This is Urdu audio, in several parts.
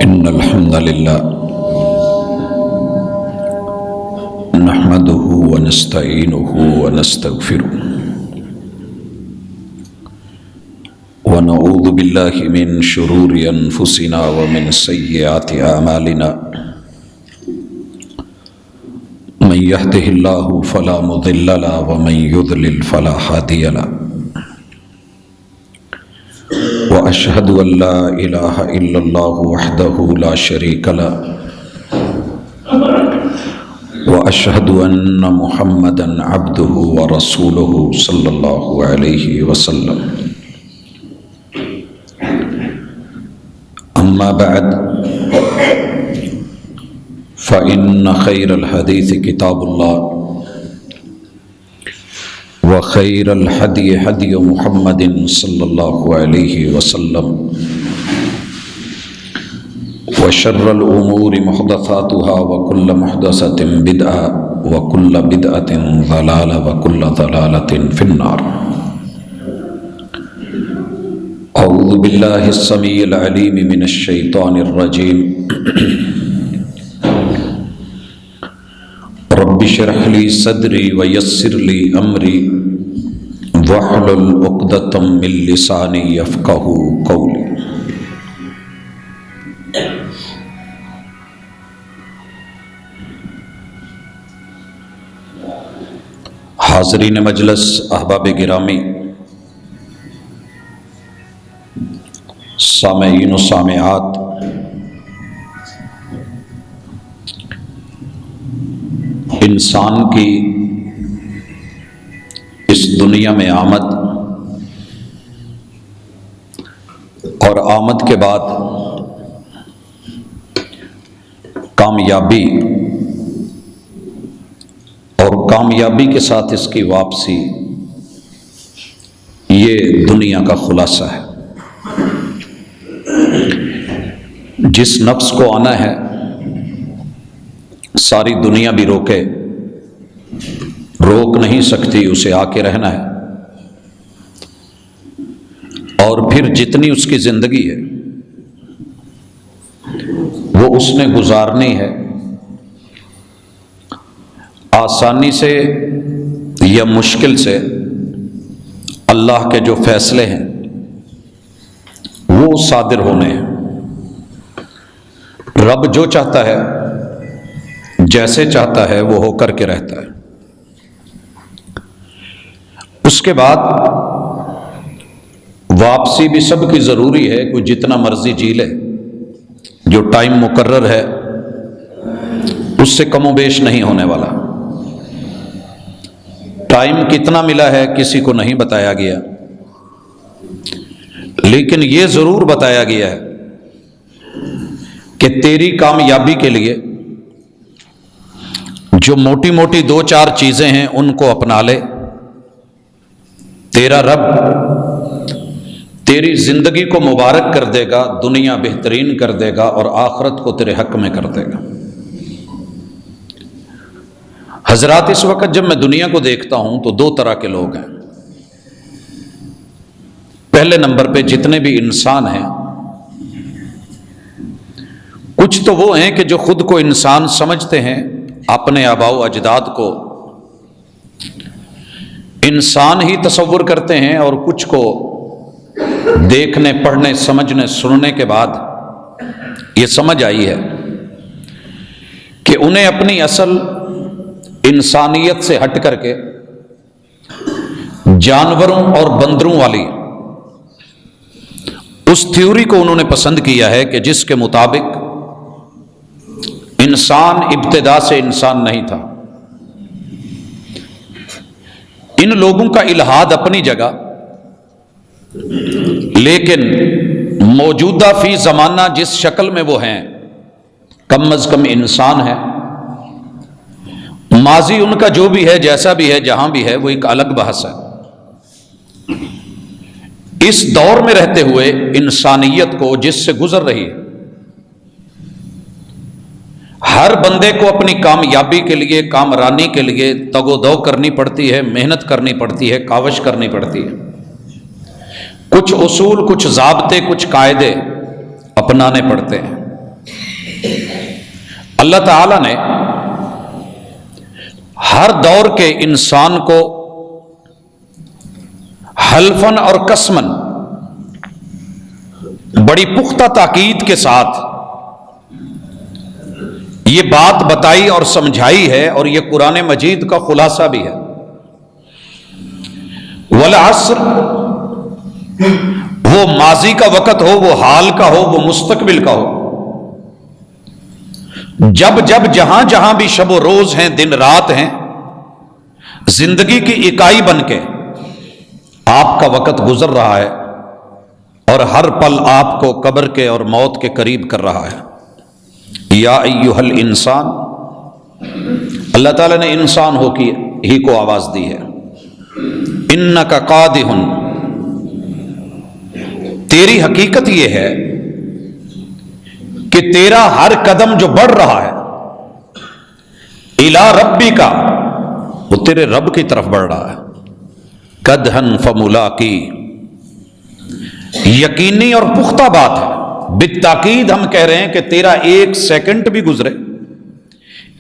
إن الحمد لله نحمده ونستعينه ونستغفره ونعوذ بالله من شرور أنفسنا ومن سيئات أعمالنا من يهده الله فلا مضل له ومن يضلل فلا هادي له وأشهد أن لا إله إلا الله وحده لا شريك له وأشهد أن محمدا عبده ورسوله صلى الله عليه وسلم أما بعد فإن خير الحديث كتاب الله وخير الهدي هدي محمد صلى الله عليه وسلم وشر الأمور محدثاتها وكل محدثة بدعة وكل بدعة ضلالة وكل ضلالة في النار. أعوذ بالله السميع العليم من الشيطان الرجيم. رب اشرح لي صدري ويسر لي أمري واحلل عقدة من لساني يفقهوا قولي. حاضرین مجلس، احباب گرامی، سامعین و سامعات، انسان کی اس دنیا میں آمد اور آمد کے بعد کامیابی اور کامیابی کے ساتھ اس کی واپسی، یہ دنیا کا خلاصہ ہے. جس نفس کو آنا ہے ساری دنیا بھی روک نہیں سکتی، اسے آ کے رہنا ہے. اور پھر جتنی اس کی زندگی ہے وہ اس نے گزارنی ہے، آسانی سے یا مشکل سے. اللہ کے جو فیصلے ہیں وہ صادر ہونے ہیں. رب جو چاہتا ہے، جیسے چاہتا ہے، وہ ہو کر کے رہتا ہے. اس کے بعد واپسی بھی سب کی ضروری ہے. کوئی جتنا مرضی جی لے، جو ٹائم مقرر ہے اس سے کم و بیش نہیں ہونے والا. ٹائم کتنا ملا ہے کسی کو نہیں بتایا گیا، لیکن یہ ضرور بتایا گیا ہے کہ تیری کامیابی کے لیے جو موٹی موٹی دو چار چیزیں ہیں ان کو اپنا لے. تیرا رب تیری زندگی کو مبارک کر دے گا، دنیا بہترین کر دے گا اور آخرت کو تیرے حق میں کر دے گا. حضرات، اس وقت جب میں دنیا کو دیکھتا ہوں تو دو طرح کے لوگ ہیں. پہلے نمبر پہ جتنے بھی انسان ہیں، کچھ تو وہ ہیں کہ جو خود کو انسان سمجھتے ہیں، اپنے آباء و اجداد کو انسان ہی تصور کرتے ہیں، اور کچھ کو دیکھنے، پڑھنے، سمجھنے، سننے کے بعد یہ سمجھ آئی ہے کہ انہیں اپنی اصل انسانیت سے ہٹ کر کے جانوروں اور بندروں والی اس تھیوری کو انہوں نے پسند کیا ہے کہ جس کے مطابق انسان ابتدا سے انسان نہیں تھا. ان لوگوں کا الحاد اپنی جگہ، لیکن موجودہ فی زمانہ جس شکل میں وہ ہیں کم از کم انسان ہے. ماضی ان کا جو بھی ہے، جیسا بھی ہے، جہاں بھی ہے، وہ ایک الگ بحث ہے. اس دور میں رہتے ہوئے انسانیت کو جس سے گزر رہی ہے، ہر بندے کو اپنی کامیابی کے لیے، کامرانی کے لیے تگ و دو کرنی پڑتی ہے، محنت کرنی پڑتی ہے، کاوش کرنی پڑتی ہے. کچھ اصول، کچھ ضابطے، کچھ قاعدے اپنانے پڑتے ہیں. اللہ تعالی نے ہر دور کے انسان کو حلفاً اور قسماً بڑی پختہ تاکید کے ساتھ یہ بات بتائی اور سمجھائی ہے، اور یہ قرآن مجید کا خلاصہ بھی ہے۔ والعصر، وہ ماضی کا وقت ہو، وہ حال کا ہو، وہ مستقبل کا ہو، جب جب جہاں جہاں بھی شب و روز ہیں، دن رات ہیں، زندگی کی اکائی بن کے آپ کا وقت گزر رہا ہے، اور ہر پل آپ کو قبر کے اور موت کے قریب کر رہا ہے۔ یا ایھا الانسان، اللہ تعالیٰ نے انسان ہو کی ہی کو آواز دی ہے۔ انک قادح، تیری حقیقت یہ ہے کہ تیرا ہر قدم جو بڑھ رہا ہے الی ربک، وہ تیرے رب کی طرف بڑھ رہا ہے۔ قدحن فملاقی، یقینی اور پختہ بات ہے، بالتاکید ہم کہہ رہے ہیں کہ تیرا ایک سیکنڈ بھی گزرے،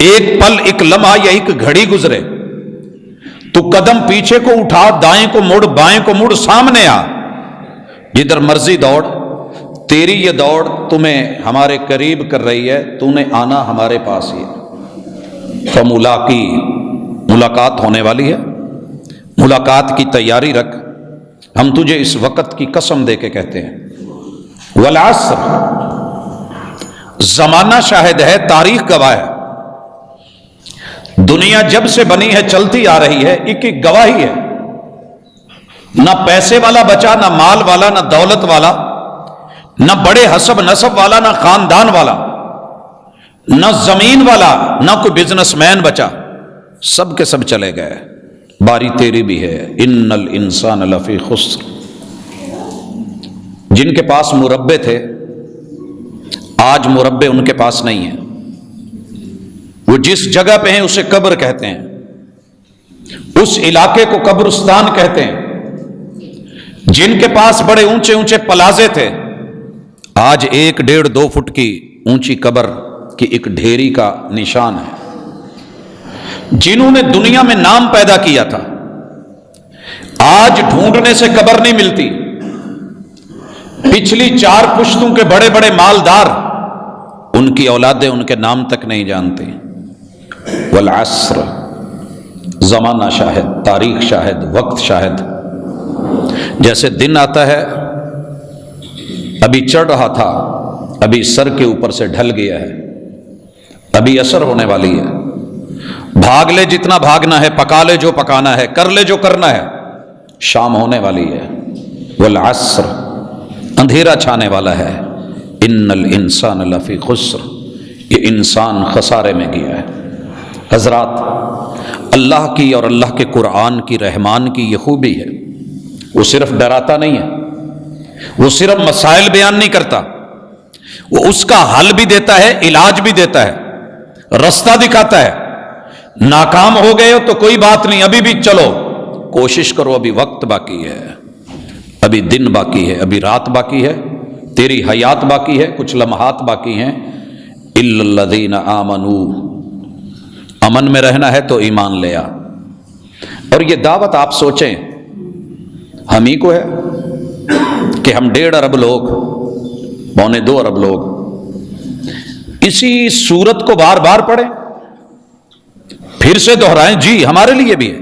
ایک پل، ایک لمحہ یا ایک گھڑی گزرے تو قدم پیچھے کو اٹھا، دائیں کو مڑ، بائیں کو مڑ، سامنے آ، جدھر مرضی دوڑ، تیری یہ دوڑ تمہیں ہمارے قریب کر رہی ہے، تو نے آنا ہمارے پاس ہی ہے۔ فملاقی، ملاقات ہونے والی ہے، ملاقات کی تیاری رکھ، ہم تجھے اس وقت کی قسم دے کے کہتے ہیں۔ والعصر، زمانہ شاہد ہے، تاریخ گواہ ہے، دنیا جب سے بنی ہے چلتی آ رہی ہے، ایک ایک گواہی ہے، نہ پیسے والا بچا، نہ مال والا، نہ دولت والا، نہ بڑے حسب نسب والا، نہ خاندان والا، نہ زمین والا، نہ کوئی بزنس مین بچا، سب کے سب چلے گئے، باری تیری بھی ہے۔ ان الانسان لفی خسر، جن کے پاس مربے تھے آج مربے ان کے پاس نہیں ہیں، وہ جس جگہ پہ ہیں اسے قبر کہتے ہیں، اس علاقے کو قبرستان کہتے ہیں۔ جن کے پاس بڑے اونچے اونچے پلازے تھے آج 1.5-2 فٹ کی اونچی قبر کی ایک ڈھیری کا نشان ہے۔ جنہوں نے دنیا میں نام پیدا کیا تھا آج ڈھونڈنے سے قبر نہیں ملتی۔ پچھلی 4 پشتوں کے بڑے بڑے مالدار، ان کی اولادیں ان کے نام تک نہیں جانتی۔ والعصر، زمانہ شاہد، تاریخ شاہد، وقت شاہد۔ جیسے دن آتا ہے، ابھی چڑھ رہا تھا، ابھی سر کے اوپر سے ڈھل گیا ہے، ابھی اثر ہونے والی ہے، بھاگ لے جتنا بھاگنا ہے، پکا لے جو پکانا ہے، کر لے جو کرنا ہے، شام ہونے والی ہے۔ والعصر، اندھیرا چھانے والا ہے۔ ان الانسان لفی خسر، یہ انسان خسارے میں گیا ہے۔ حضرات، اللہ کی اور اللہ کے قرآن کی، رحمان کی یہ خوبی ہے، وہ صرف ڈراتا نہیں ہے، وہ صرف مسائل بیان نہیں کرتا، وہ اس کا حل بھی دیتا ہے، علاج بھی دیتا ہے، رستہ دکھاتا ہے۔ ناکام ہو گئے ہو تو کوئی بات نہیں، ابھی بھی چلو، کوشش کرو، ابھی وقت باقی ہے، ابھی دن باقی ہے، ابھی رات باقی ہے، تیری حیات باقی ہے، کچھ لمحات باقی ہیں۔ الا الذین آمنوا، امن میں رہنا ہے تو ایمان لے آ۔ اور یہ دعوت آپ سوچیں، ہم ہی کو ہے کہ ہم 1.5 ارب لوگ، 1.25 ارب لوگ اسی سورت کو بار بار پڑھیں، پھر سے دہرائیں، جی ہمارے لیے بھی ہے۔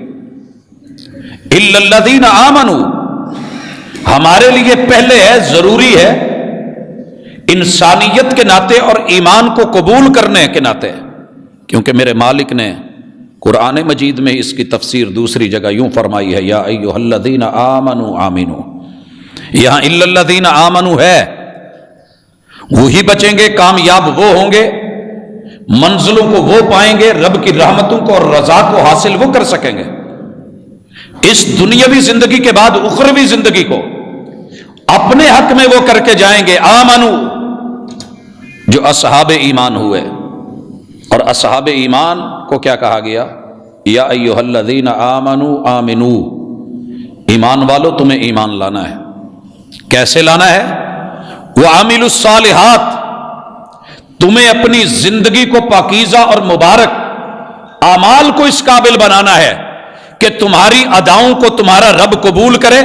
الا الذین آمنوا، ہمارے لیے پہلے ہے، ضروری ہے، انسانیت کے ناطے اور ایمان کو قبول کرنے کے ناطے، کیونکہ میرے مالک نے قرآن مجید میں اس کی تفسیر دوسری جگہ یوں فرمائی ہے، یا ایھا الذین آمنوا آمنوا۔ یہاں الا الذین آمنوا ہے، وہی بچیں گے، کامیاب وہ ہوں گے، منزلوں کو وہ پائیں گے، رب کی رحمتوں کو اور رضا کو حاصل وہ کر سکیں گے۔ اس دنیاوی زندگی کے بعد اخروی زندگی کو اپنے حق میں وہ کر کے جائیں گے۔ آمنو، جو اصحاب ایمان ہوئے، اور اصحاب ایمان کو کیا کہا گیا؟ یا ایھا الذین آمنوا آمنو، ایمان والو تمہیں ایمان لانا ہے۔ کیسے لانا ہے؟ وعاملوا الصالحات، تمہیں اپنی زندگی کو پاکیزہ اور مبارک اعمال کو اس قابل بنانا ہے کہ تمہاری اداؤں کو تمہارا رب قبول کرے،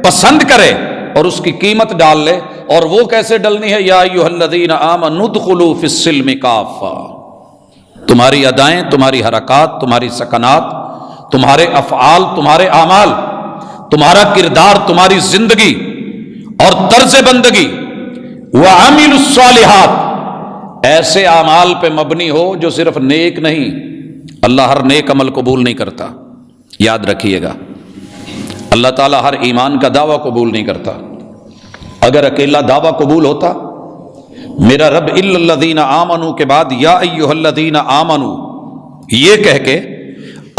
پسند کرے اور اس کی قیمت ڈال لے۔ اور وہ کیسے ڈلنی ہے؟ یا ایھا الذین آمنوا ادخلوا فی السلم کافہ۔ تمہاری ادائیں، تمہاری حرکات، تمہاری سکنات، تمہارے افعال، تمہارے اعمال، تمہارا کردار، تمہاری زندگی اور طرز بندگی وعملوا الصالحات ایسے اعمال پہ مبنی ہو جو صرف نیک نہیں، اللہ ہر نیک عمل قبول نہیں کرتا، یاد رکھیے گا۔ اللہ تعالیٰ ہر ایمان کا دعویٰ قبول نہیں کرتا۔ اگر اکیلا دعویٰ قبول ہوتا، میرا رب الا الذین آمنوا کے بعد یا ایھا الذین آمنوا یہ کہہ کے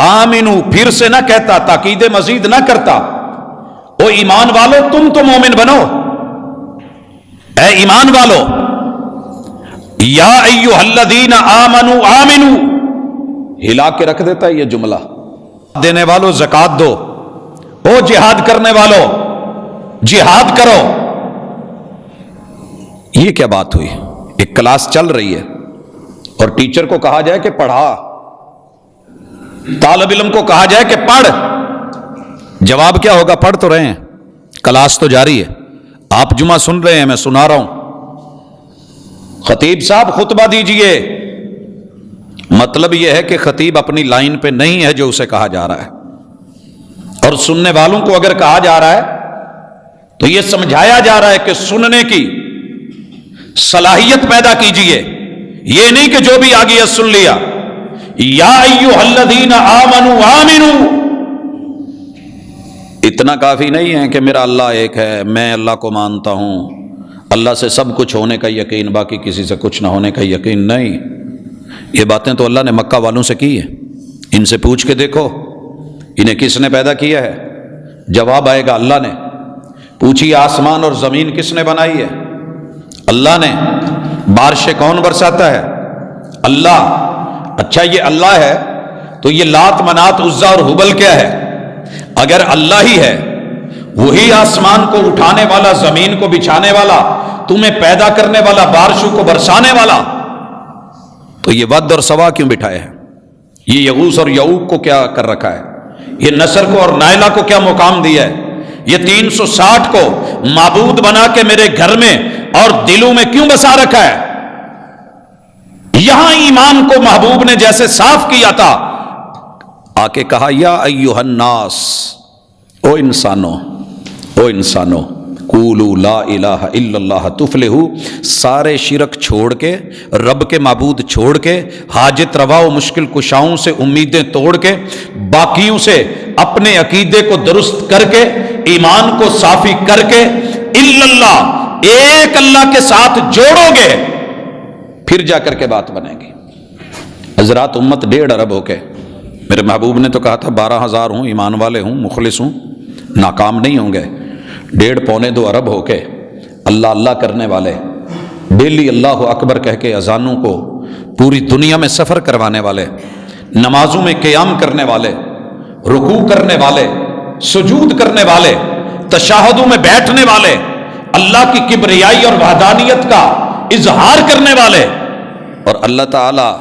آمنو پھر سے نہ کہتا، تاکید مزید نہ کرتا، او ایمان والو تم تو مومن بنو، اے ایمان والو، یا ایھا الذین آمنوا آمنو ہلا کے رکھ دیتا ہے یہ جملہ۔ دینے والو زکوٰۃ دو، او جہاد کرنے والو جہاد کرو۔ یہ کیا بات ہوئی؟ ایک کلاس چل رہی ہے اور ٹیچر کو کہا جائے کہ پڑھا، طالب علم کو کہا جائے کہ پڑھ، جواب کیا ہوگا؟ پڑھ تو رہے ہیں، کلاس تو جاری ہے، آپ جمعہ سن رہے ہیں، میں سنا رہا ہوں۔ خطیب صاحب خطبہ دیجئے، مطلب یہ ہے کہ خطیب اپنی لائن پہ نہیں ہے جو اسے کہا جا رہا ہے، اور سننے والوں کو اگر کہا جا رہا ہے تو یہ سمجھایا جا رہا ہے کہ سننے کی صلاحیت پیدا کیجئے، یہ نہیں کہ جو بھی آ گیا سن لیا۔ یا ایھا الذین آمنوا آمنوا اتنا کافی نہیں ہے کہ میرا اللہ ایک ہے، میں اللہ کو مانتا ہوں، اللہ سے سب کچھ ہونے کا یقین، باقی کسی سے کچھ نہ ہونے کا یقین نہیں۔ یہ باتیں تو اللہ نے مکہ والوں سے کی ہیں، ان سے پوچھ کے دیکھو انہیں کس نے پیدا کیا ہے، جواب آئے گا اللہ نے۔ پوچھیے آسمان اور زمین کس نے بنائی ہے؟ اللہ نے۔ بارشیں کون برساتا ہے؟ اللہ۔ اچھا یہ اللہ ہے تو یہ لات منات عزا اور ہبل کیا ہے؟ اگر اللہ ہی ہے، وہی آسمان کو اٹھانے والا، زمین کو بچھانے والا، تمہیں پیدا کرنے والا، بارشوں کو برسانے والا، تو یہ ود اور سوا کیوں بٹھائے ہیں؟ یہ یغوث اور یعوق کو کیا کر رکھا ہے؟ یہ نصر کو اور نائلہ کو کیا مقام دیا ہے؟ یہ 360 کو معبود بنا کے میرے گھر میں اور دلوں میں کیوں بسا رکھا ہے؟ یہاں ایمان کو محبوب نے جیسے صاف کیا تھا، آ کے کہا یا ایھا الناس، او انسانو قولوا لا الہ الا اللہ تفلحوا، سارے شرک چھوڑ کے، رب کے معبود چھوڑ کے، حاجت روا و مشکل کشاؤں سے امیدیں توڑ کے، باقیوں سے اپنے عقیدے کو درست کر کے، ایمان کو صافی کر کے، الا اللہ، ایک اللہ کے ساتھ جوڑو گے، پھر جا کر کے بات بنے گی۔ حضرات امت 1.5 ارب ہو کے، میرے محبوب نے تو کہا تھا 12,000 ہوں، ایمان والے ہوں، مخلص ہوں، ناکام نہیں ہوں گے۔ 1.5 پونے 2 ارب ہو کے اللہ اللہ کرنے والے، ڈیلی اللہ اکبر کہہ کے اذانوں کو پوری دنیا میں سفر کروانے والے، نمازوں میں قیام کرنے والے، رکوع کرنے والے، سجود کرنے والے، تشہدوں میں بیٹھنے والے، اللہ کی کبریائی اور وحدانیت کا اظہار کرنے والے، اور اللہ تعالیٰ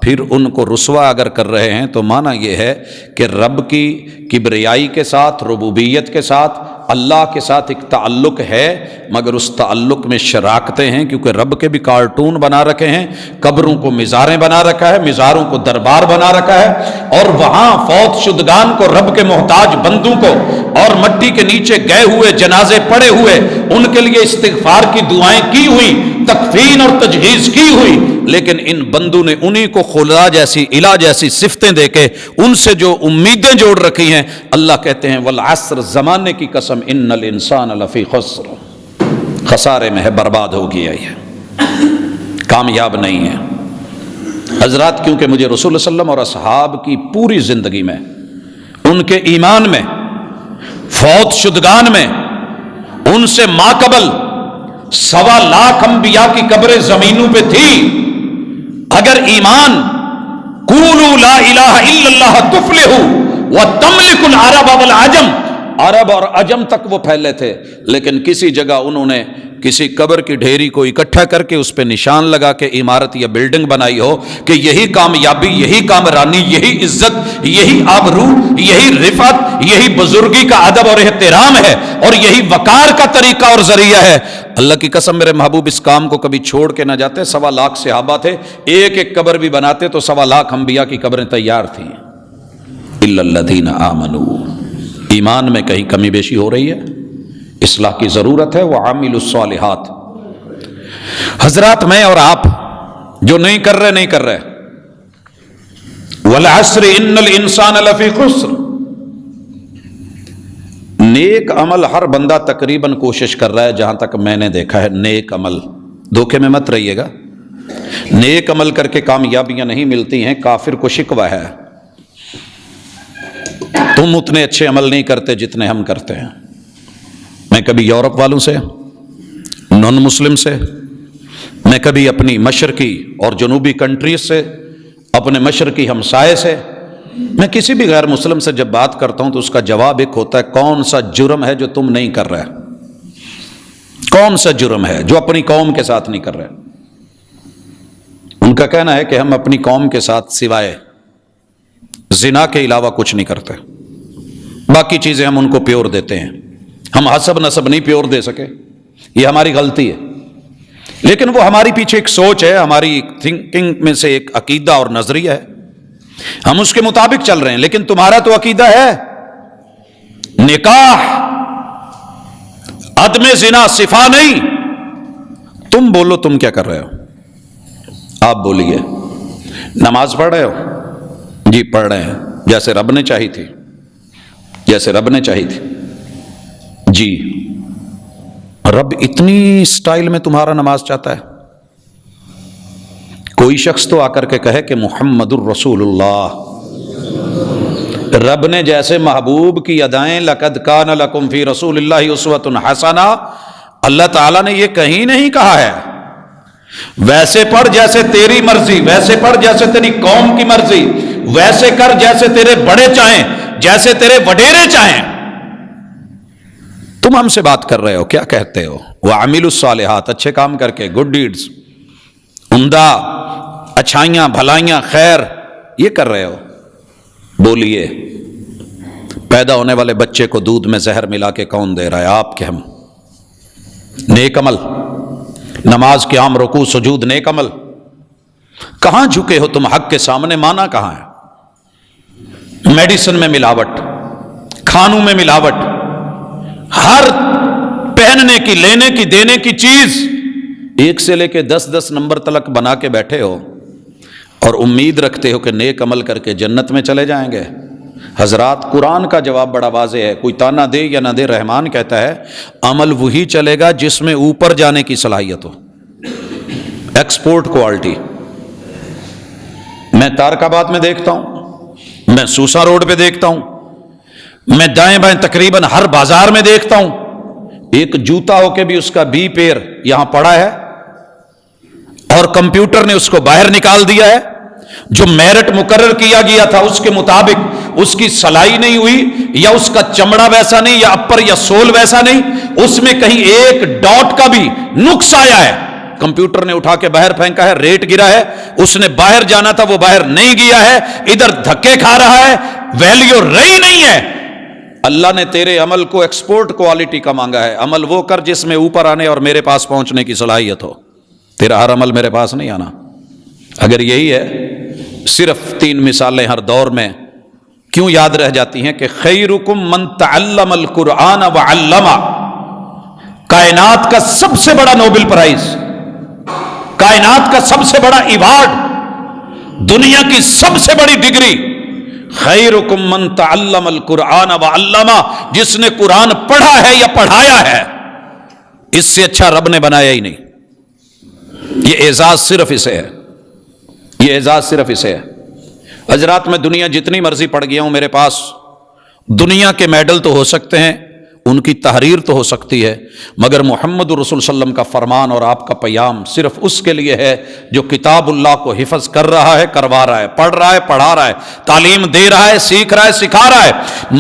پھر ان کو رسوا اگر کر رہے ہیں تو معنی یہ ہے کہ رب کی کبریائی کے ساتھ، ربوبیت کے ساتھ، اللہ کے ساتھ ایک تعلق ہے، مگر اس تعلق میں شراکتیں ہیں، کیونکہ رب کے بھی کارٹون بنا رکھے ہیں، قبروں کو مزاریں بنا رکھا ہے، مزاروں کو دربار بنا رکھا ہے، اور وہاں فوت شدگان کو، رب کے محتاج بندوں کو، اور مٹی کے نیچے گئے ہوئے جنازے پڑے ہوئے، ان کے لیے استغفار کی دعائیں کی ہوئی، تکفین اور تجہیز کی ہوئی، لیکن ان بندوں نے انہی کو خدا جیسی، الہ جیسی صفتیں دے کے ان سے جو امیدیں جوڑ رکھی ہیں، اللہ کہتے ہیں والعصر، زمانے کی قسم، ان الانسان لفی خسر، خسارے میں ہے، برباد ہو گیا، یہ کامیاب نہیں ہے۔ حضرات کیونکہ مجھے رسول اللہ علیہ وسلم اور اصحاب کی پوری زندگی میں، ان کے ایمان میں، فوت شدگان میں، ان سے ماقبل 1.25 لاکھ انبیاء کی قبریں زمینوں پہ تھی، اگر ایمان قولوا لا الہ الا اللہ تفلحوا وتملک العرب والعجم، عرب اور عجم تک وہ پھیلے تھے، لیکن کسی جگہ انہوں نے کسی قبر کی ڈھیری کو اکٹھا کر کے اس پہ نشان لگا کے عمارت یا بلڈنگ بنائی ہو کہ یہی کامیابی، یہی کامرانی، یہی عزت، یہی آبرو، یہی رفعت، یہی بزرگی کا ادب اور احترام ہے، اور یہی وقار کا طریقہ اور ذریعہ ہے۔ اللہ کی قسم میرے محبوب اس کام کو کبھی چھوڑ کے نہ جاتے۔ 1.25 لاکھ صحابہ تھے، ایک ایک قبر بھی بناتے تو 1.25 لاکھ انبیاء کی قبریں تیار تھیں۔ الا الذین آمنوا، ایمان میں کہیں کمی بیشی ہو رہی ہے، اصلاح کی ضرورت ہے۔ وعاملوا الصالحات، حضرات میں اور آپ جو نہیں کر رہے والعصر ان الانسان لفی خسر، نیک عمل ہر بندہ تقریباً کوشش کر رہا ہے، جہاں تک میں نے دیکھا ہے نیک عمل، دھوکے میں مت رہیے گا، نیک عمل کر کے کامیابیاں نہیں ملتی ہیں، کافر کو شکوہ ہے تم اتنے اچھے عمل نہیں کرتے جتنے ہم کرتے ہیں۔ میں کبھی یورپ والوں سے، نان مسلم سے، میں کبھی اپنی مشرقی اور جنوبی کنٹریز سے، اپنے مشرقی ہمسائے سے، میں کسی بھی غیر مسلم سے جب بات کرتا ہوں تو اس کا جواب ایک ہوتا ہے، کون سا جرم ہے جو تم نہیں کر رہے؟ کون سا جرم ہے جو اپنی قوم کے ساتھ نہیں کر رہے؟ ان کا کہنا ہے کہ ہم اپنی قوم کے ساتھ سوائے زنا کے علاوہ کچھ نہیں کرتے، باقی چیزیں ہم ان کو پیور دیتے ہیں، ہم حسب نسب نہیں پیور دے سکے، یہ ہماری غلطی ہے۔ لیکن وہ ہماری پیچھے ایک سوچ ہے، ہماری تھنکنگ میں سے ایک عقیدہ اور نظریہ ہے، ہم اس کے مطابق چل رہے ہیں۔ لیکن تمہارا تو عقیدہ ہے نکاح، عدم زنا، صفا نہیں۔ تم بولو تم کیا کر رہے ہو؟ آپ بولیے۔ نماز پڑھ رہے ہو؟ جی پڑھ رہے ہیں، جیسے رب نے چاہی تھی، جیسے رب نے چاہی تھی۔ جی رب اتنی سٹائل میں تمہارا نماز چاہتا ہے؟ کوئی شخص تو آ کر کے کہے کہ محمد الرسول اللہ، رب نے جیسے محبوب کی ادائیں لقد کان لکم فی رسول اللہ اسوۃ حسنہ، اللہ تعالیٰ نے یہ کہیں نہیں کہا ہے ویسے پڑھ جیسے تیری مرضی، ویسے پڑھ جیسے تیری قوم کی مرضی، ویسے کر جیسے تیرے بڑے چاہیں، جیسے تیرے وڈیرے چاہیں۔ تم ہم سے بات کر رہے ہو، کیا کہتے ہو؟ وَعَمِلُوا الصَّالِحَاتِ، اچھے کام کر کے، گڈ ڈیڈز، عمدہ اچھائیاں، بھلائیاں، خیر، یہ کر رہے ہو؟ بولیے، پیدا ہونے والے بچے کو دودھ میں زہر ملا کے کون دے رہا ہے؟ آپ کہ ہم؟ نیک عمل، نماز قیام رکوع سجود، نیک عمل، کہاں جھکے ہو تم حق کے سامنے؟ مانا کہاں ہے؟ میڈیسن میں ملاوٹ، کھانوں میں ملاوٹ، ہر پہننے کی، لینے کی، دینے کی چیز 1 سے لے کے 10 نمبر تلک بنا کے بیٹھے ہو اور امید رکھتے ہو کہ نیک عمل کر کے جنت میں چلے جائیں گے۔ حضرات قرآن کا جواب بڑا واضح ہے، کوئی تانا دے یا نہ دے، رحمان کہتا ہے عمل وہی چلے گا جس میں اوپر جانے کی صلاحیت ہو، ایکسپورٹ کوالٹی۔ میں تارکاباد میں دیکھتا ہوں، میں سوسا روڈ پہ دیکھتا ہوں، میں دائیں بائیں تقریباً ہر بازار میں دیکھتا ہوں، ایک جوتا ہو کے بھی اس کا 20 پیر یہاں پڑا ہے اور کمپیوٹر نے اس کو باہر نکال دیا ہے۔ جو میرٹ مقرر کیا گیا تھا اس کے مطابق اس کی سلائی نہیں ہوئی، یا اس کا چمڑا ویسا نہیں، یا اپر یا سول ویسا نہیں، اس میں کہیں ایک ڈاٹ کا بھی نقص آیا ہے، کمپیوٹر نے اٹھا کے باہر پھینکا ہے، ریٹ گرا ہے، اس نے باہر جانا تھا وہ باہر نہیں گیا ہے، ادھر دھکے کھا رہا ہے، ویلیو رہی نہیں ہے۔ اللہ نے تیرے عمل کو ایکسپورٹ کوالٹی کا مانگا ہے، عمل وہ کر جس میں اوپر آنے اور میرے پاس پہنچنے کی صلاحیت ہو، تیرا ہر عمل میرے پاس نہیں آنا۔ اگر یہی ہے، صرف 3 مثالیں ہر دور میں کیوں یاد رہ جاتی ہیں کہ خیرکم من تعلم القرآن وعلمہ، کائنات کا سب سے بڑا نوبل پرائز، کائنات کا سب سے بڑا ایوارڈ، دنیا کی سب سے بڑی ڈگری، خیرکم من تعلم القرآن وعلمہ، جس نے قرآن پڑھا ہے یا پڑھایا ہے، اس سے اچھا رب نے بنایا ہی نہیں۔ یہ اعزاز صرف اسے ہے، یہ اعزاز صرف اسے ہے۔ حضرات میں دنیا جتنی مرضی پڑھ گیا ہوں، میرے پاس دنیا کے میڈل تو ہو سکتے ہیں، ان کی تحریر تو ہو سکتی ہے، مگر محمد رسول صلی اللہ علیہ وسلم کا فرمان اور آپ کا پیام صرف اس کے لیے ہے جو کتاب اللہ کو حفظ کر رہا ہے، کروا رہا ہے، پڑھ رہا ہے، پڑھا رہا ہے، تعلیم دے رہا ہے، سیکھ رہا ہے، سکھا رہا ہے۔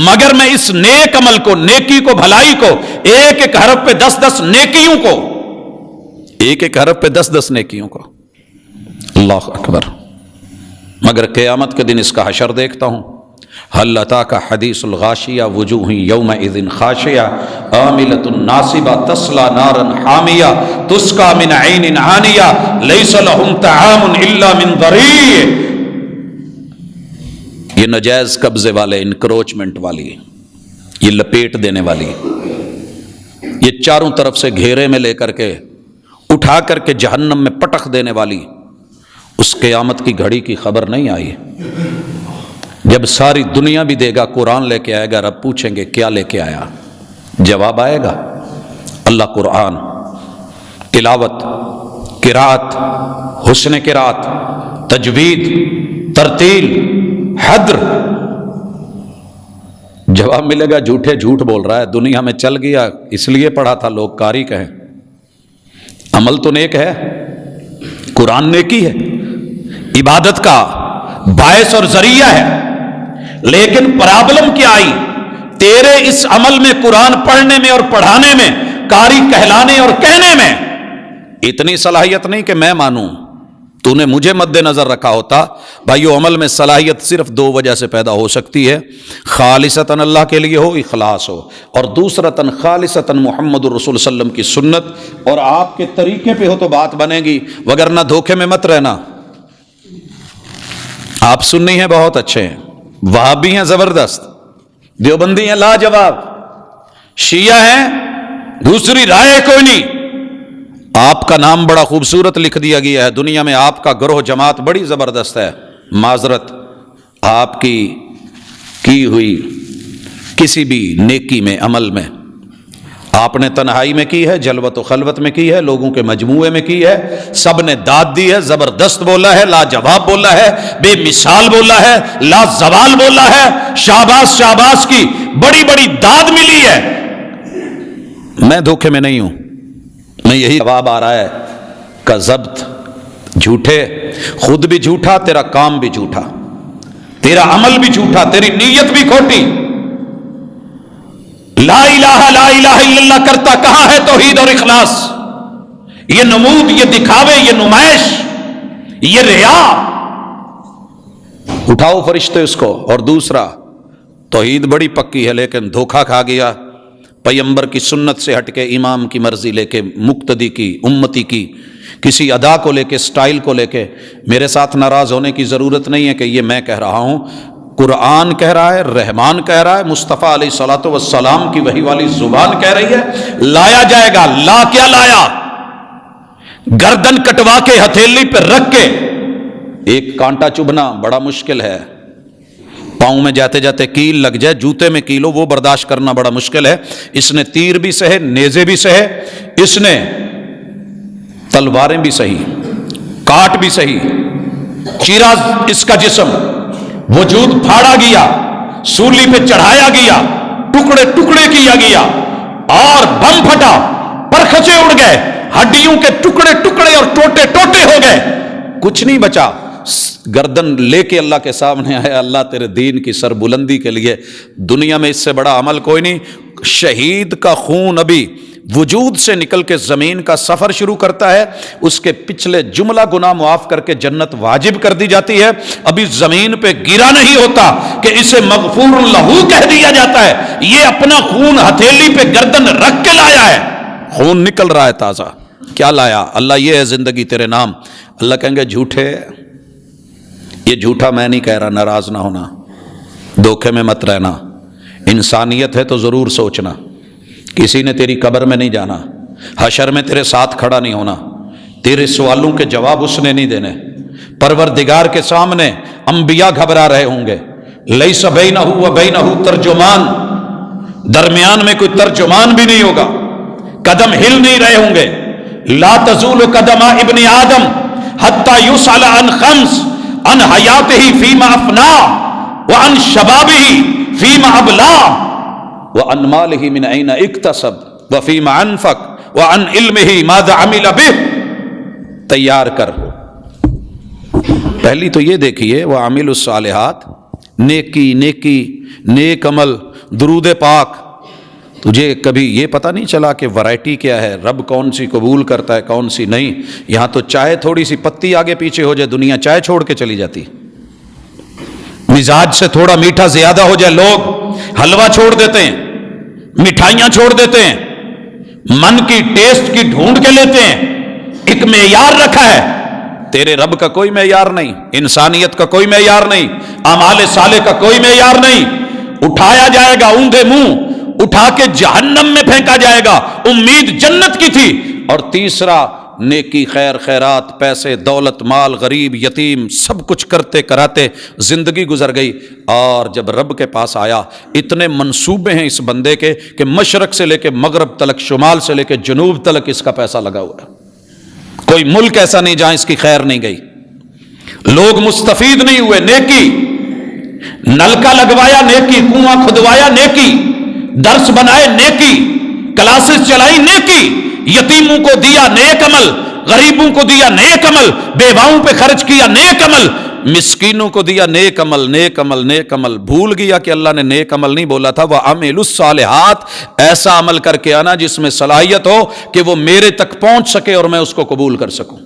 مگر میں اس نیک عمل کو، نیکی کو، بھلائی کو، ایک ایک حرف پہ 10 نیکیوں کو، ایک ایک حرف پہ 10 نیکیوں کو، اللہ اکبر، مگر قیامت کے دن اس کا حشر دیکھتا ہوں۔ هل أتاك حديث الغاشية وجوه يومئذ خاشعة عاملة ناصبة تصلى نارا حامية تسقى من عين آنية ليس لهم طعام إلا من ضريع۔ یہ نجائز قبضے والے، انکروچمنٹ والی، یہ لپیٹ دینے والی، یہ چاروں طرف سے گھیرے میں لے کر کے اٹھا کر کے جہنم میں پٹخ دینے والی، اس قیامت کی گھڑی کی خبر نہیں آئی۔ جب ساری دنیا بھی دے گا، قرآن لے کے آئے گا، رب پوچھیں گے کیا لے کے آیا، جواب آئے گا اللہ قرآن، تلاوت، قرات، حسن قرات، تجوید، ترتیل، حدر، جواب ملے گا جھوٹے جھوٹ بول رہا ہے، دنیا میں چل گیا اس لیے پڑھا تھا، لوگ کاری کہیں، عمل تو نیک ہے، قرآن نیکی ہے، عبادت کا باعث اور ذریعہ ہے، لیکن پرابلم کیا آئی؟ تیرے اس عمل میں، قرآن پڑھنے میں اور پڑھانے میں، قاری کہلانے اور کہنے میں اتنی صلاحیت نہیں کہ میں مانوں۔ تو نے مجھے مد نظر رکھا ہوتا، بھائیو عمل میں صلاحیت صرف 2 وجہ سے پیدا ہو سکتی ہے، خالصتاً اللہ کے لیے ہو، اخلاص ہو، اور دوسرتاً خالصتاً محمد الرسول صلی اللہ علیہ وسلم کی سنت اور آپ کے طریقے پہ ہو تو بات بنے گی، وگرنہ دھوکے میں مت رہنا۔ آپ سنی ہیں بہت اچھے ہیں، وہابی ہیں زبردست، دیوبندی ہیں لاجواب، شیعہ ہیں دوسری رائے کوئی نہیں۔ آپ کا نام بڑا خوبصورت لکھ دیا گیا ہے دنیا میں، آپ کا گروہ جماعت بڑی زبردست ہے، معذرت آپ کی ہوئی کسی بھی نیکی میں، عمل میں، آپ نے تنہائی میں کی ہے، جلوت و خلوت میں کی ہے، لوگوں کے مجموعے میں کی ہے، سب نے داد دی ہے، زبردست بولا ہے، لاجواب بولا ہے، بے مثال بولا ہے، لا زوال بولا ہے، شاباش شاباش کی بڑی بڑی داد ملی ہے۔ میں دھوکے میں نہیں ہوں، میں یہی جواب آ رہا ہے، کذبت، جھوٹے، خود بھی جھوٹا، تیرا کام بھی جھوٹا، تیرا عمل بھی جھوٹا، تیری نیت بھی کھوٹی۔ لا الہ لا الہ الا اللہ کرتا کہاں ہے توحید اور اخلاص؟ یہ نمود، یہ دکھاوے، یہ نمائش، یہ ریا، اٹھاؤ فرشتے اس کو۔ اور دوسرا، توحید بڑی پکی ہے لیکن دھوکہ کھا گیا، پیغمبر کی سنت سے ہٹ کے امام کی مرضی لے کے، مقتدی کی، امتی کی کسی ادا کو لے کے، سٹائل کو لے کے، میرے ساتھ ناراض ہونے کی ضرورت نہیں ہے کہ یہ میں کہہ رہا ہوں، قرآن کہہ رہا ہے، رحمان کہہ رہا ہے، مصطفیٰ علیہ الصلوۃ والسلام کی وحی والی زبان کہہ رہی ہے، لایا جائے گا۔ لا کیا لایا؟ گردن کٹوا کے ہتھیلی پہ رکھ کے، ایک کانٹا چبھنا بڑا مشکل ہے، پاؤں میں جاتے جاتے کیل لگ جائے، جوتے میں کیل ہو، وہ برداشت کرنا بڑا مشکل ہے۔ اس نے تیر بھی سہے، نیزے بھی سہے، اس نے تلواریں بھی سہی، کاٹ بھی سہی، چیرا اس کا جسم، وجود پھاڑا گیا، سولی پہ چڑھایا گیا، ٹکڑے ٹکڑے کیا گیا، اور بم پھٹا، پرخچے اڑ گئے، ہڈیوں کے ٹکڑے ٹکڑے اور ٹوٹے ٹوٹے ہو گئے، کچھ نہیں بچا۔ گردن لے کے اللہ کے سامنے آیا، اللہ تیرے دین کی سر بلندی کے لیے دنیا میں اس سے بڑا عمل کوئی نہیں۔ شہید کا خون ابھی وجود سے نکل کے زمین کا سفر شروع کرتا ہے، اس کے پچھلے جملہ گناہ معاف کر کے جنت واجب کر دی جاتی ہے، ابھی زمین پہ گرا نہیں ہوتا کہ اسے مغفور لہو کہہ دیا جاتا ہے، یہ اپنا خون ہتھیلی پہ گردن رکھ کے لایا ہے، خون نکل رہا ہے تازہ۔ کیا لایا؟ اللہ یہ ہے زندگی تیرے نام۔ اللہ کہیں گے جھوٹے، یہ جھوٹا میں نہیں کہہ رہا، ناراض نہ ہونا، دھوکے میں مت رہنا، انسانیت ہے تو ضرور سوچنا، کسی نے تیری قبر میں نہیں جانا، حشر میں تیرے ساتھ کھڑا نہیں ہونا، تیرے سوالوں کے جواب اس نے نہیں دینے، پروردگار کے سامنے انبیاء گھبرا رہے ہوں گے، لیس بینہ و بینہ ترجمان، درمیان میں کوئی ترجمان بھی نہیں ہوگا، قدم ہل نہیں رہے ہوں گے، لا تزول قدم ابن آدم حتی یسأل عن خمس، عن حیاتہ فیما افنا وعن شبابہ فیما ابلا۔ وعن مالہ من این اکتسب وفیما انفق وعن علمہ ماذا عمل بہ. تیار کر. پہلی تو یہ دیکھیے وعملوا الصالحات، نیکی نیکی نیک عمل درود پاک. تجھے کبھی یہ پتہ نہیں چلا کہ ورائٹی کیا ہے، رب کون سی قبول کرتا ہے کون سی نہیں؟ یہاں تو چائے تھوڑی سی پتی آگے پیچھے ہو جائے دنیا چائے چھوڑ کے چلی جاتی، مزاج سے تھوڑا میٹھا زیادہ ہو جائے لوگ حلوہ چھوڑ دیتے ہیں، مٹھائیاں چھوڑ دیتے ہیں، من کی ٹیسٹ کی ڈھونڈ کے لیتے ہیں. ایک معیار رکھا ہے، تیرے رب کا کوئی معیار نہیں، انسانیت کا کوئی معیار نہیں، اعمال صالح کا کوئی معیار نہیں. اٹھایا جائے گا اونگے منہ، اٹھا کے جہنم میں پھینکا جائے گا. امید جنت کی تھی. اور تیسرا نیکی خیر خیرات پیسے دولت مال غریب یتیم سب کچھ کرتے کراتے زندگی گزر گئی. اور جب رب کے پاس آیا اتنے منصوبے ہیں اس بندے کے کہ مشرق سے لے کے مغرب تلک شمال سے لے کے جنوب تلک اس کا پیسہ لگا ہوا ہے. کوئی ملک ایسا نہیں جہاں اس کی خیر نہیں گئی. لوگ مستفید نہیں ہوئے. نیکی نلکا لگوایا نیکی، کنواں کھدوایا نیکی، درس بنائے نیکی، کلاسز چلائی نیکی، یتیموں کو دیا نیک عمل، غریبوں کو دیا نیک عمل، بیواؤں پہ خرچ کیا نیک عمل، مسکینوں کو دیا نیک عمل نیک عمل نیک عمل. بھول گیا کہ اللہ نے نیک عمل نہیں بولا تھا وَعَمِلُوا الصَّالِحَاتِ، ایسا عمل کر کے آنا جس میں صلاحیت ہو کہ وہ میرے تک پہنچ سکے اور میں اس کو قبول کر سکوں.